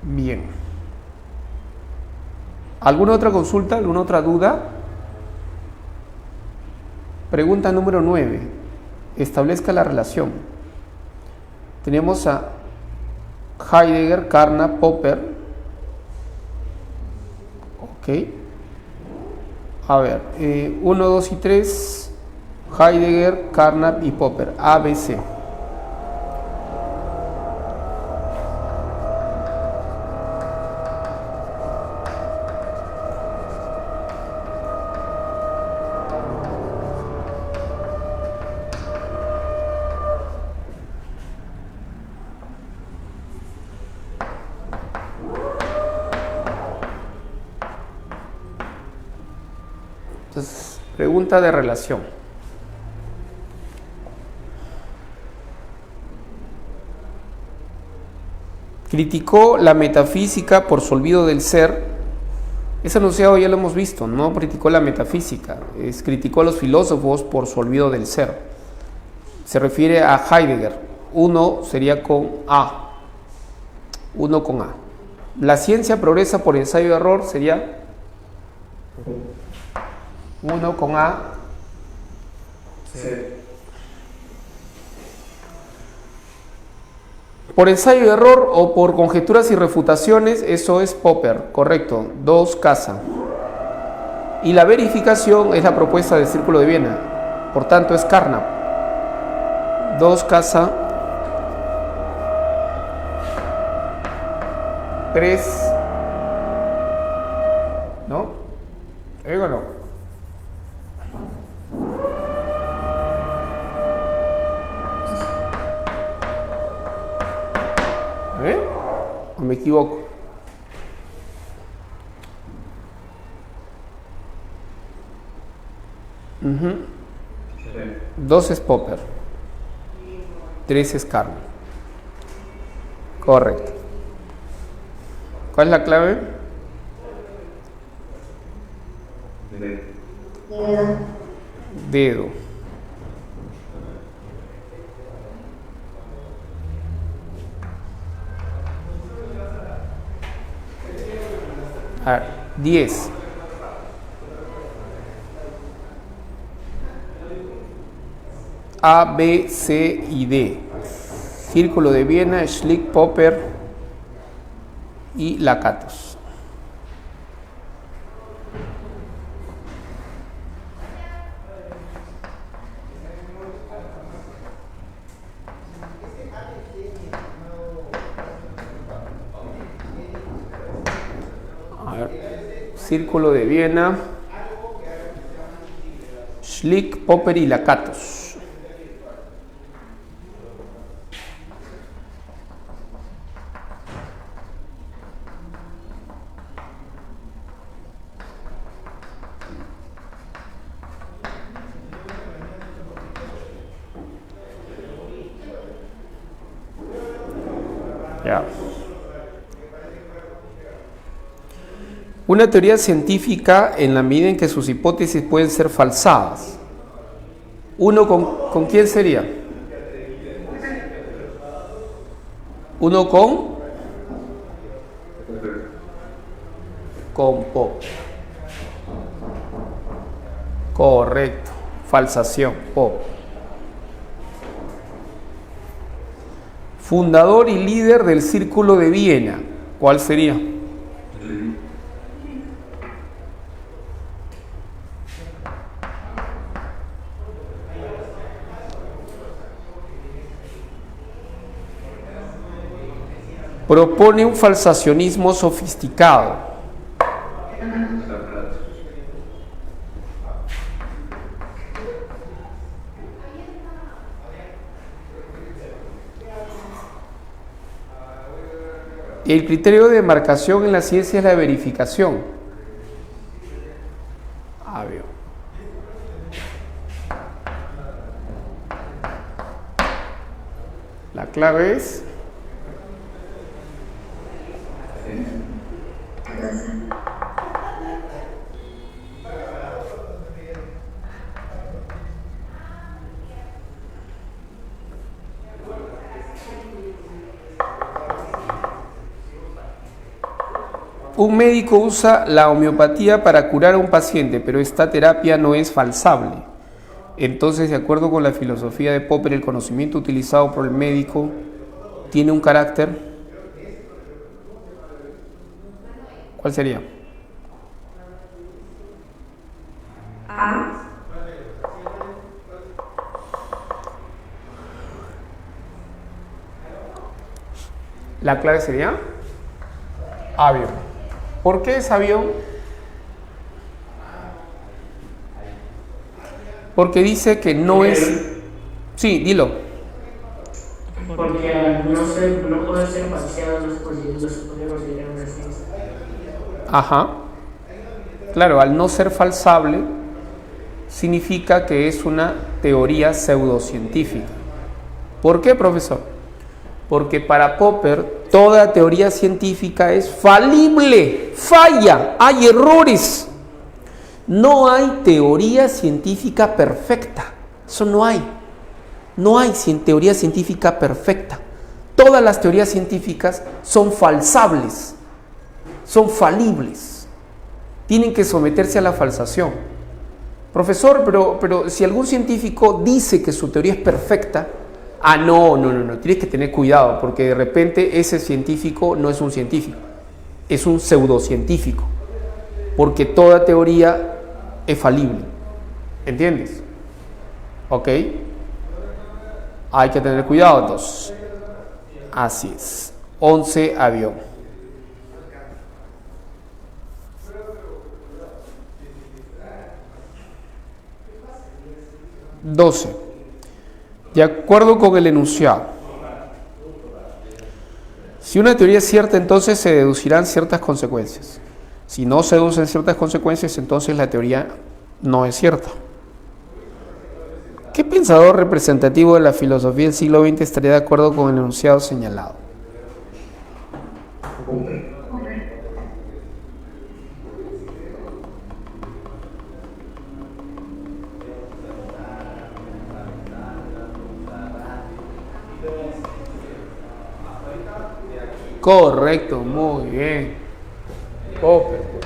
Bien. ¿Alguna otra consulta? ¿Alguna otra duda? Pregunta número 9. Establezca la relación. Tenemos a Heidegger, Carnap, Popper. Ok. A ver, 1, 2 y 3. Heidegger, Carnap y Popper. A, B, C. Entonces, pregunta de relación. Criticó la metafísica por su olvido del ser. Ese enunciado ya lo hemos visto, no criticó la metafísica, criticó a los filósofos por su olvido del ser. Se refiere a Heidegger. 1 sería con A. 1 con A. La ciencia progresa por ensayo y error sería 1 con A. C. Por ensayo y error o por conjeturas y refutaciones, eso es Popper, correcto. 2, casa. Y la verificación es la propuesta del Círculo de Viena, por tanto es Carnap. 2, casa. 3. ¿No? ¿O no? ¿O me equivoco? Uh-huh. 2 es Popper. 3 es Carnap. Correcto. ¿Cuál es la clave? Dedo. A ver, 10. A, B, C y D. Círculo de Viena, Schlick, Popper y Lakatos. A ver, Círculo de Viena, Schlick, Popper y Lakatos. Ya. Una teoría científica en la medida en que sus hipótesis pueden ser falsadas. ¿Uno con quién sería? ¿Uno con Popper. Correcto. Falsación. Popper. Fundador y líder del Círculo de Viena. ¿Cuál sería? Propone un falsacionismo sofisticado. El criterio de demarcación en la ciencia es la verificación. A ver. La clave es un médico usa la homeopatía para curar a un paciente, pero esta terapia no es falsable. Entonces, de acuerdo con la filosofía de Popper, el conocimiento utilizado por el médico tiene un carácter. ¿Cuál sería? La clave sería avión. ¿Por qué es avión? Porque dice que no es... Sí, dilo. Porque al no puede ser falseado, no se podría considerar una ciencia. Ajá. Claro, al no ser falsable, significa que es una teoría pseudocientífica. ¿Por qué, profesor? Porque para Popper toda teoría científica es falible, falla, hay errores. No hay teoría científica perfecta. Eso no hay. No hay teoría científica perfecta. Todas las teorías científicas son falsables, son falibles. Tienen que someterse a la falsación. Profesor, pero si algún científico dice que su teoría es perfecta, no, tienes que tener cuidado, porque de repente ese científico no es un científico, es un pseudocientífico, porque toda teoría es falible, ¿entiendes? ¿Ok? Hay que tener cuidado entonces. Así es. 11, avión. (12) De acuerdo con el enunciado, si una teoría es cierta, entonces se deducirán ciertas consecuencias. Si no se deducen ciertas consecuencias, entonces la teoría no es cierta. ¿Qué pensador representativo de la filosofía del siglo XX estaría de acuerdo con el enunciado señalado? Correcto, muy bien. Popper, pues.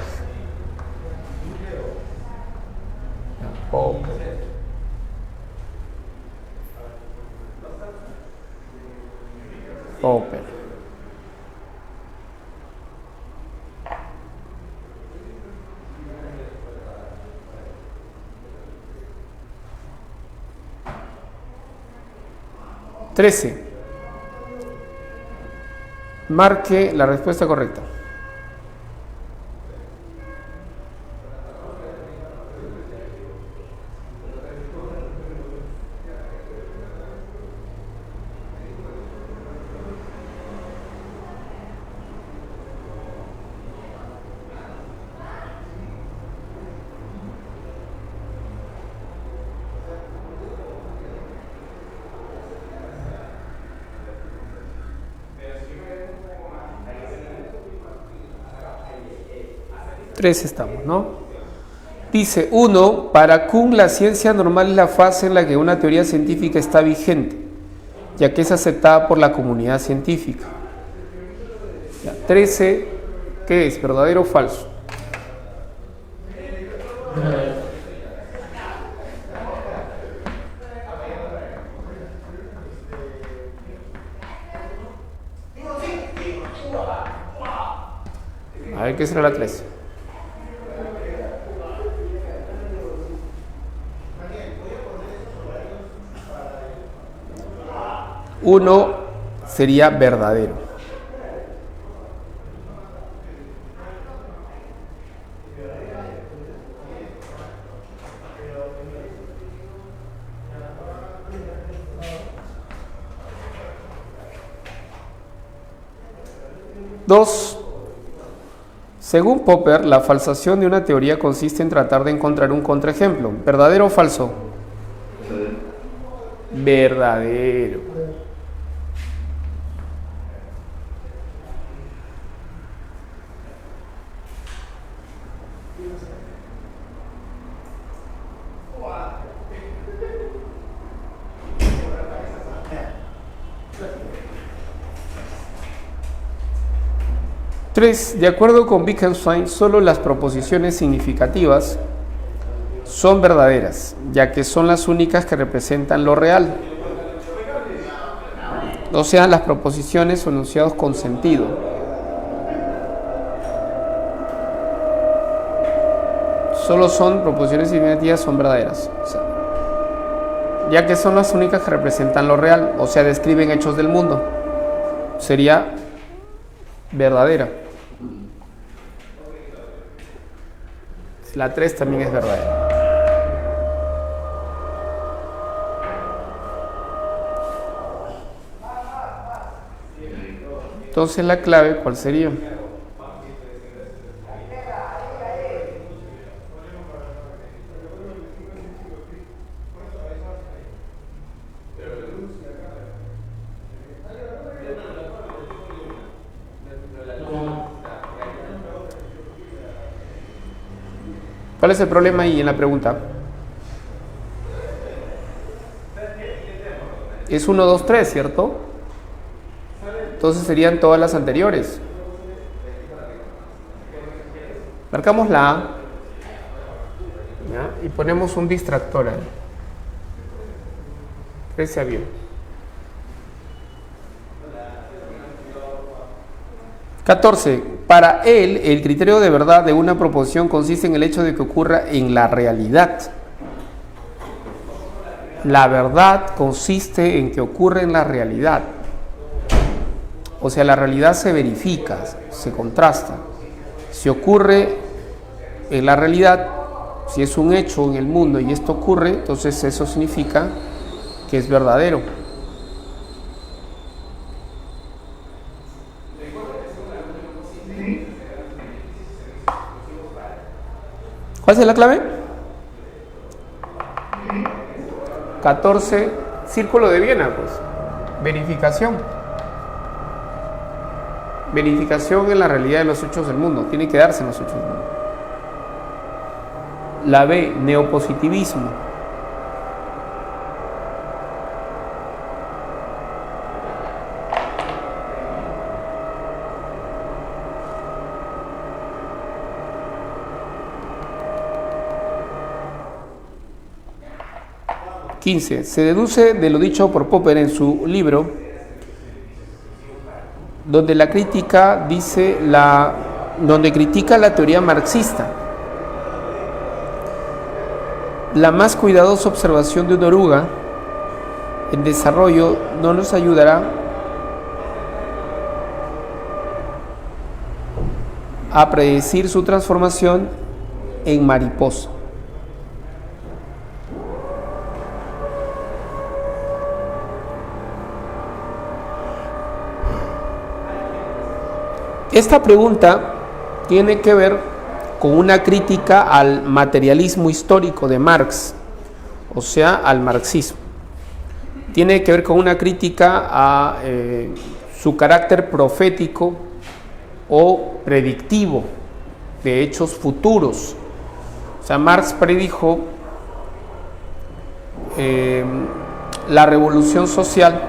Popper. Popper. (13) Marque la respuesta correcta. Tres estamos, ¿no? Dice, 1, para Kuhn la ciencia normal es la fase en la que una teoría científica está vigente, ya que es aceptada por la comunidad científica. 13, ¿qué es? ¿Verdadero o falso? A ver, ¿qué será la 3? Uno sería verdadero. Dos, según Popper, la falsación de una teoría consiste en tratar de encontrar un contraejemplo. ¿Verdadero o falso? Verdadero. Tres, de acuerdo con Wittgenstein, solo las proposiciones significativas son verdaderas, ya que son las únicas que representan lo real. O sea, las proposiciones o enunciados con sentido. Solo son proposiciones significativas, son verdaderas. O sea, ya que son las únicas que representan lo real, o sea, describen hechos del mundo. Sería verdadera. La 3 también es verdadera. Entonces la clave, ¿cuál sería? ¿Cuál es el problema ahí en la pregunta? Es 1, 2, 3, ¿cierto? Entonces serían todas las anteriores. Marcamos la A, ¿ya? Y ponemos un distractor ahí. Ese avión. (14) Para él, el criterio de verdad de una proposición consiste en el hecho de que ocurra en la realidad. La verdad consiste en que ocurre en la realidad. O sea, la realidad se verifica, se contrasta. Si ocurre en la realidad, si es un hecho en el mundo y esto ocurre, entonces eso significa que es verdadero. ¿Cuál es la clave? 14, círculo de Viena, pues. Verificación. Verificación en la realidad de los hechos del mundo. Tiene que darse en los hechos del mundo. La B, neopositivismo. (15) Se deduce de lo dicho por Popper en su libro, donde critica la teoría marxista. La más cuidadosa observación de una oruga en desarrollo no nos ayudará a predecir su transformación en mariposa. Esta pregunta tiene que ver con una crítica al materialismo histórico de Marx, o sea, al marxismo. Tiene que ver con una crítica a su carácter profético o predictivo de hechos futuros. O sea, Marx predijo la revolución social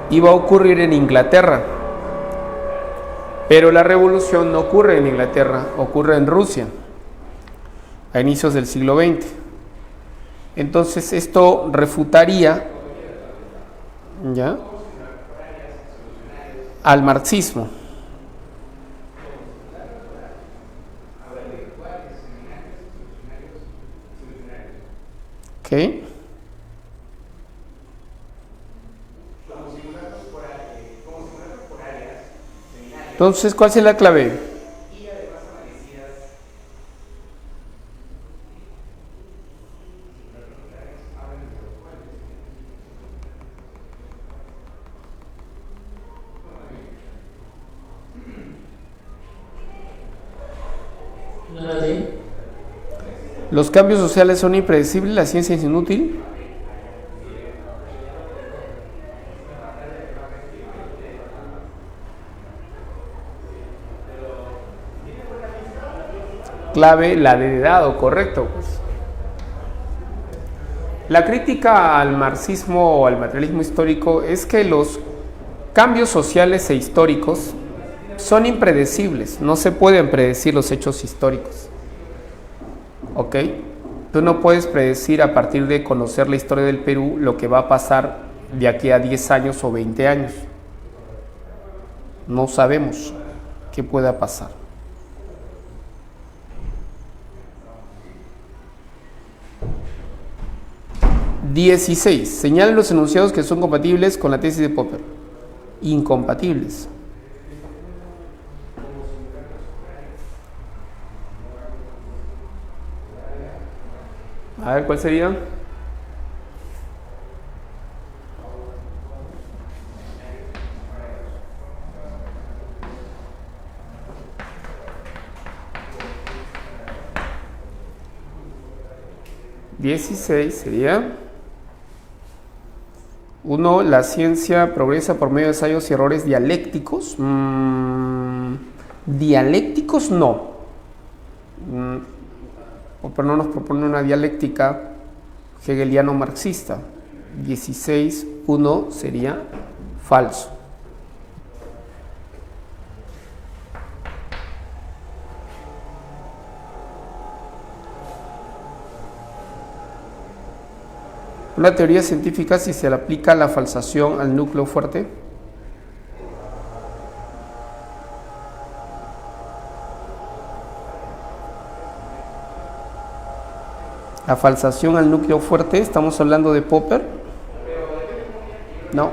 iba a ocurrir en Inglaterra. Pero la revolución no ocurre en Inglaterra, ocurre en Rusia, a inicios del siglo XX. Entonces esto refutaría, ¿ya?, al marxismo. ¿Ok? Entonces, ¿cuál es la clave? No sé. Los cambios sociales son impredecibles, la ciencia es inútil. Clave, la de dado, correcto. Pues. La crítica al marxismo o al materialismo histórico es que los cambios sociales e históricos son impredecibles, no se pueden predecir los hechos históricos. ¿Ok? Tú no puedes predecir a partir de conocer la historia del Perú lo que va a pasar de aquí a 10 años o 20 años. No sabemos qué pueda pasar. (16) Señalen los enunciados que son compatibles con la tesis de Popper. Incompatibles. A ver, ¿cuál sería? (16) sería 1. La ciencia progresa por medio de ensayos y errores dialécticos. Dialécticos no. Pero no nos propone una dialéctica hegeliano-marxista. 16. 1 sería falso. Una teoría científica si se le aplica la falsación al núcleo fuerte. La falsación al núcleo fuerte, estamos hablando de Popper. No,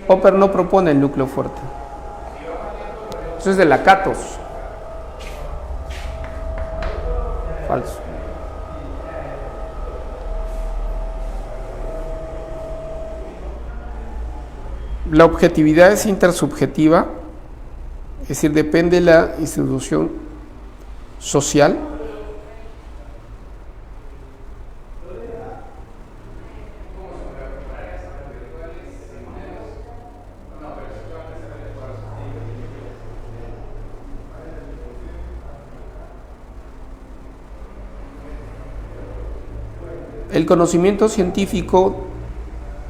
Popper no propone el núcleo fuerte. Eso es de Lakatos. Falso. La objetividad es intersubjetiva, es decir, depende de la institución social. El conocimiento científico.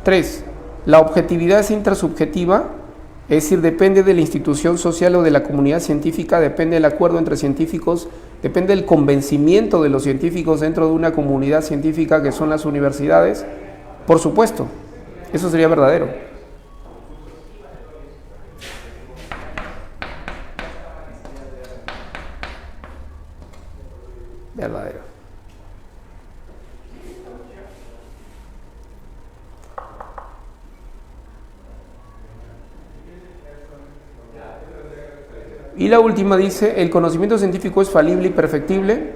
3. La objetividad es intersubjetiva, es decir, depende de la institución social o de la comunidad científica, depende del acuerdo entre científicos, depende del convencimiento de los científicos dentro de una comunidad científica que son las universidades. Por supuesto, eso sería verdadero. Verdadero. Y la última dice, ¿el conocimiento científico es falible y perfectible?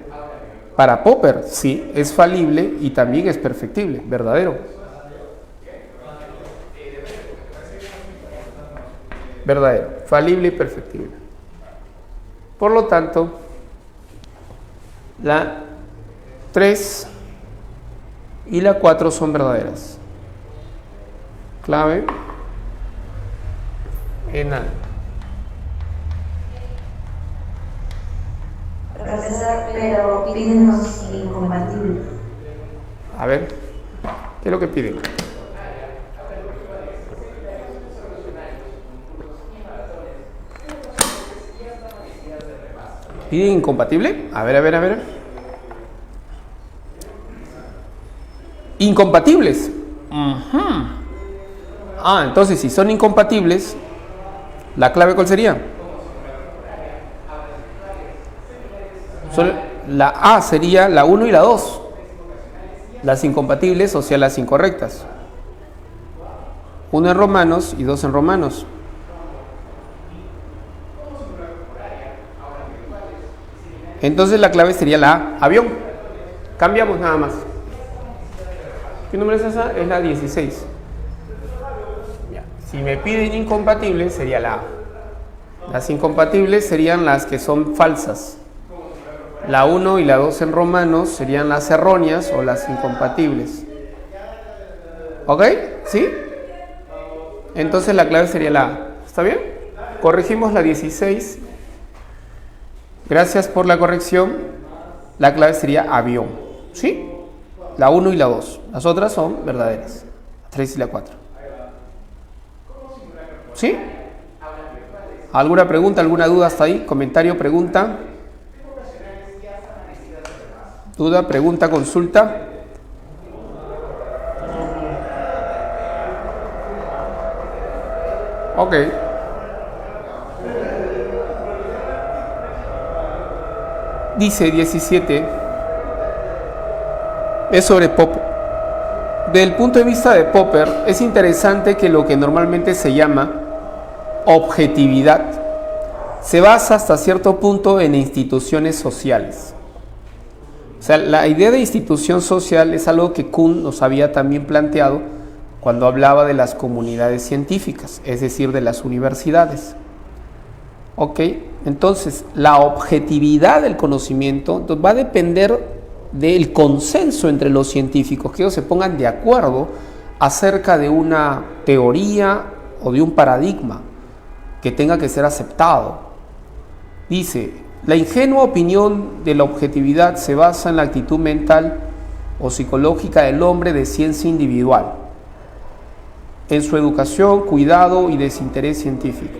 Para Popper, sí, es falible y también es perfectible, verdadero. Verdadero, falible y perfectible. Por lo tanto, la 3 y la 4 son verdaderas. Clave en A. Profesor, pero piden los incompatibles. A ver, ¿qué es lo que piden? ¿Piden incompatible? A ver. Incompatibles. Entonces si son incompatibles, ¿La clave cuál sería? La A sería la 1 y la 2. Las incompatibles, o sea, las incorrectas. 1 en romanos y 2 en romanos. Entonces la clave sería la A, avión. Cambiamos nada más. ¿Qué número es esa? Es la 16. Ya. Si me piden incompatibles, sería la A. Las incompatibles serían las que son falsas. La 1 y la 2 en romanos serían las erróneas o las incompatibles. ¿Ok? ¿Sí? Entonces la clave sería la A. ¿Está bien? Corregimos la 16. Gracias por la corrección. La clave sería avión. ¿Sí? La 1 y la 2. Las otras son verdaderas. La 3 y la 4. ¿Sí? ¿Alguna pregunta, alguna duda hasta ahí? ¿Comentario, pregunta? ¿Duda, pregunta, consulta? Ok. Dice 17. Es sobre Popper. Desde el punto de vista de Popper, es interesante que lo que normalmente se llama objetividad se basa hasta cierto punto en instituciones sociales. O sea, la idea de institución social es algo que Kuhn nos había también planteado cuando hablaba de las comunidades científicas, es decir, de las universidades. ¿Ok? Entonces, la objetividad del conocimiento va a depender del consenso entre los científicos, que ellos se pongan de acuerdo acerca de una teoría o de un paradigma que tenga que ser aceptado. Dice, la ingenua opinión de la objetividad se basa en la actitud mental o psicológica del hombre de ciencia individual, en su educación, cuidado y desinterés científico.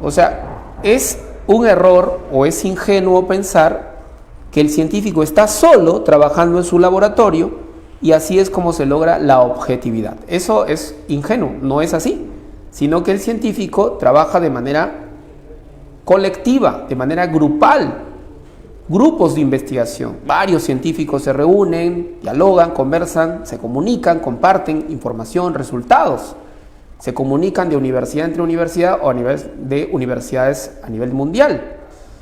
O sea, es un error o es ingenuo pensar que el científico está solo trabajando en su laboratorio y así es como se logra la objetividad. Eso es ingenuo, no es así, sino que el científico trabaja de manera colectiva, de manera grupal, grupos de investigación. Varios científicos se reúnen, dialogan, conversan, se comunican, comparten información, resultados. Se comunican de universidad entre universidad o a nivel de universidades a nivel mundial.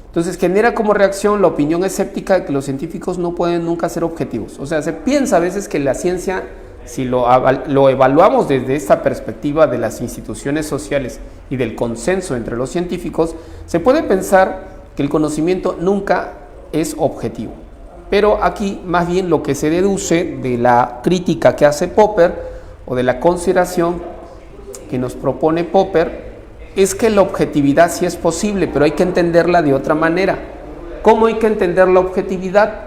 Entonces genera como reacción la opinión escéptica de que los científicos no pueden nunca ser objetivos. O sea, se piensa a veces que la ciencia, si lo evaluamos desde esta perspectiva de las instituciones sociales y del consenso entre los científicos, se puede pensar que el conocimiento nunca es objetivo. Pero aquí más bien lo que se deduce de la crítica que hace Popper o de la consideración que nos propone Popper es que la objetividad sí es posible, pero hay que entenderla de otra manera. ¿Cómo hay que entender la objetividad?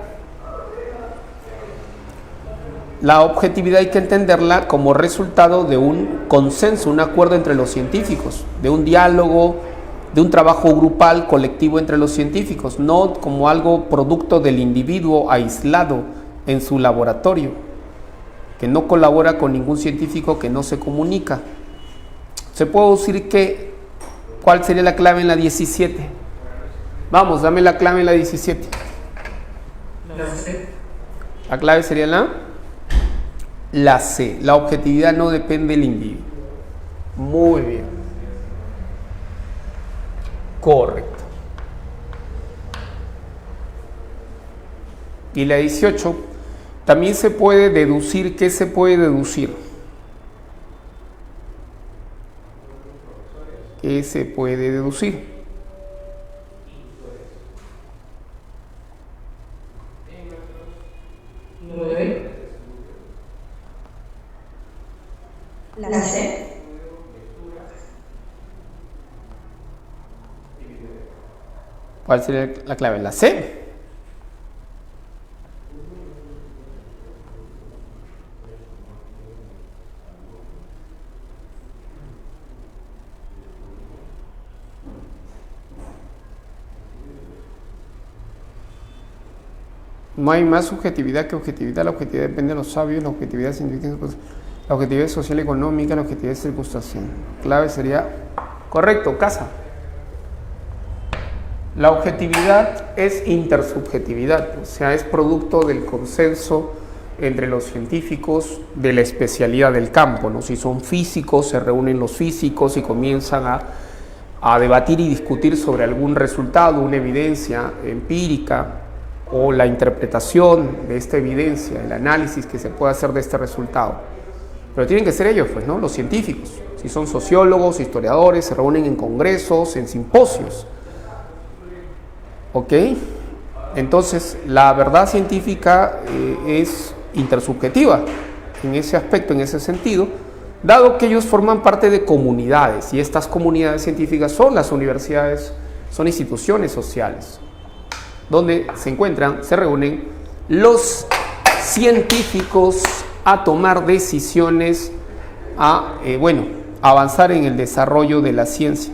La objetividad hay que entenderla como resultado de un consenso, un acuerdo entre los científicos, de un diálogo, de un trabajo grupal, colectivo entre los científicos, no como algo producto del individuo aislado en su laboratorio, que no colabora con ningún científico, que no se comunica. Se puede decir que, ¿cuál sería la clave en la 17? Vamos, dame la clave en la 17. La C. La clave sería la C. La objetividad no depende del individuo. Muy bien. Correcto. Y la 18, también se puede deducir. ¿Qué se puede deducir? ¿Qué se puede deducir? La C. ¿Cuál sería la clave? La C. No hay más subjetividad que objetividad. La objetividad depende de los sabios, la objetividad científica, la objetividad social y económica, la objetividad circunstancial. Clave sería Correcto, Casa. La objetividad es intersubjetividad, o sea, es producto del consenso entre los científicos de la especialidad del campo, ¿no? Si son físicos, se reúnen los físicos y comienzan a debatir y discutir sobre algún resultado, una evidencia empírica o la interpretación de esta evidencia, el análisis que se puede hacer de este resultado. Pero tienen que ser ellos, pues, ¿no? Los científicos. Si son sociólogos, historiadores, se reúnen en congresos, en simposios. ¿Ok? Entonces, la verdad científica es intersubjetiva en ese aspecto, en ese sentido, dado que ellos forman parte de comunidades, y estas comunidades científicas son las universidades, son instituciones sociales, donde se encuentran, se reúnen los científicos a tomar decisiones, a avanzar en el desarrollo de la ciencia.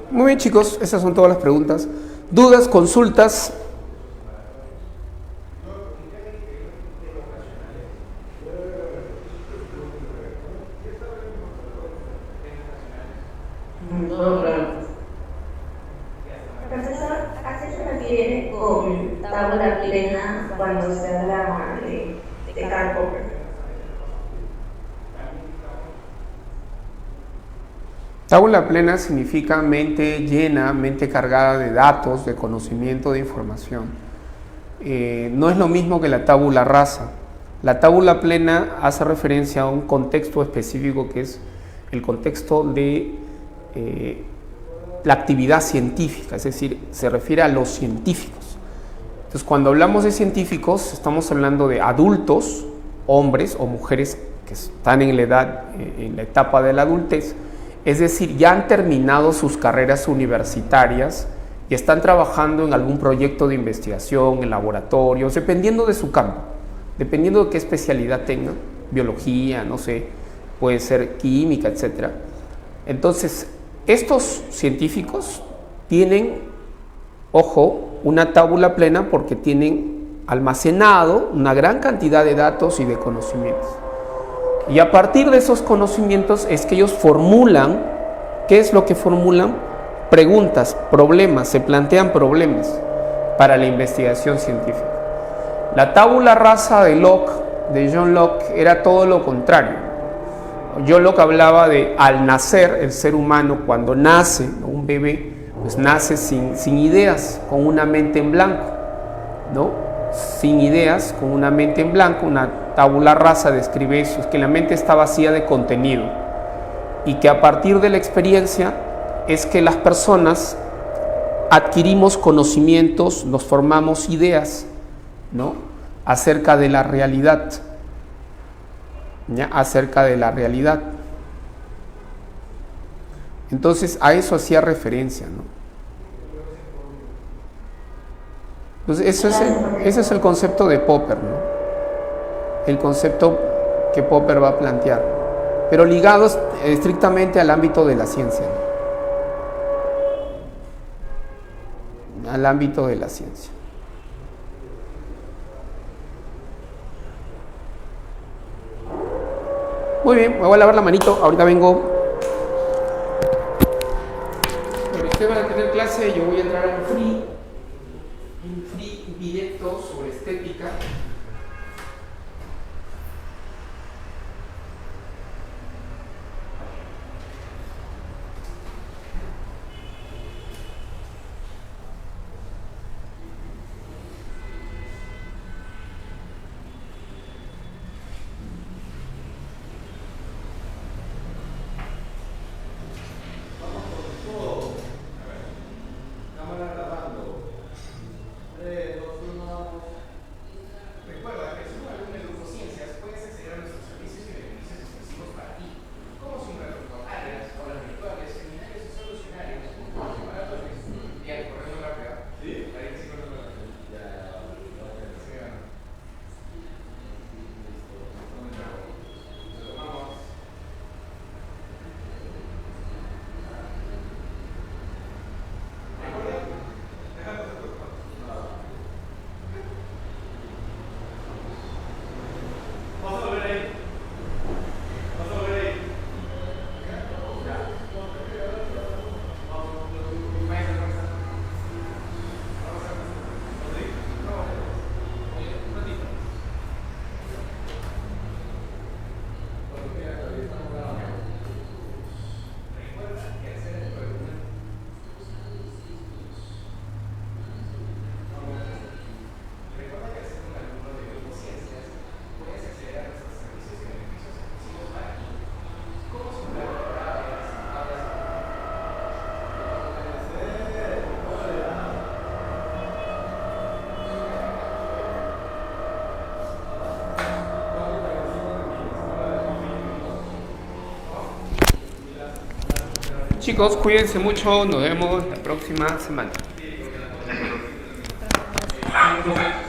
Muy bien, chicos, esas son todas las preguntas. ¿Dudas, consultas? No, claro. Profesor, ¿a qué se refiere con tabla plena cuando se habla de Karl Popper? Tabula plena significa mente llena, mente cargada de datos, de conocimiento, de información. No es lo mismo que la tabula rasa. La tabula plena hace referencia a un contexto específico que es el contexto de la actividad científica, es decir, se refiere a los científicos. Entonces, cuando hablamos de científicos, estamos hablando de adultos, hombres o mujeres que están en la etapa de la adultez, es decir, ya han terminado sus carreras universitarias y están trabajando en algún proyecto de investigación, en laboratorios, dependiendo de su campo, dependiendo de qué especialidad tengan, biología, no sé, puede ser química, etc. Entonces, estos científicos tienen, ojo, una tabula plena porque tienen almacenado una gran cantidad de datos y de conocimientos. Y a partir de esos conocimientos es que ellos formulan, ¿qué es lo que formulan? Preguntas, problemas, se plantean problemas para la investigación científica. La tabula rasa de John Locke, era todo lo contrario. John Locke hablaba de al nacer, el ser humano cuando nace, un bebé, pues nace sin ideas, con una mente en blanco, ¿no? Sin ideas, con una mente en blanco. Una tabula rasa describe eso, es que la mente está vacía de contenido y que a partir de la experiencia es que las personas adquirimos conocimientos, nos formamos ideas, ¿no? Acerca de la realidad, ¿ya? Acerca de la realidad. Entonces a eso hacía referencia, ¿no? Entonces ese es el concepto de Popper, ¿no? El concepto que Popper va a plantear, pero ligados estrictamente al ámbito de la ciencia, ¿no? Al ámbito de la ciencia. Muy bien, me voy a lavar la manito, ahorita vengo. Pero ustedes van a tener clase, yo voy a entrar a un free directo sobre estética. Chicos, cuídense mucho, nos vemos la próxima semana. Gracias.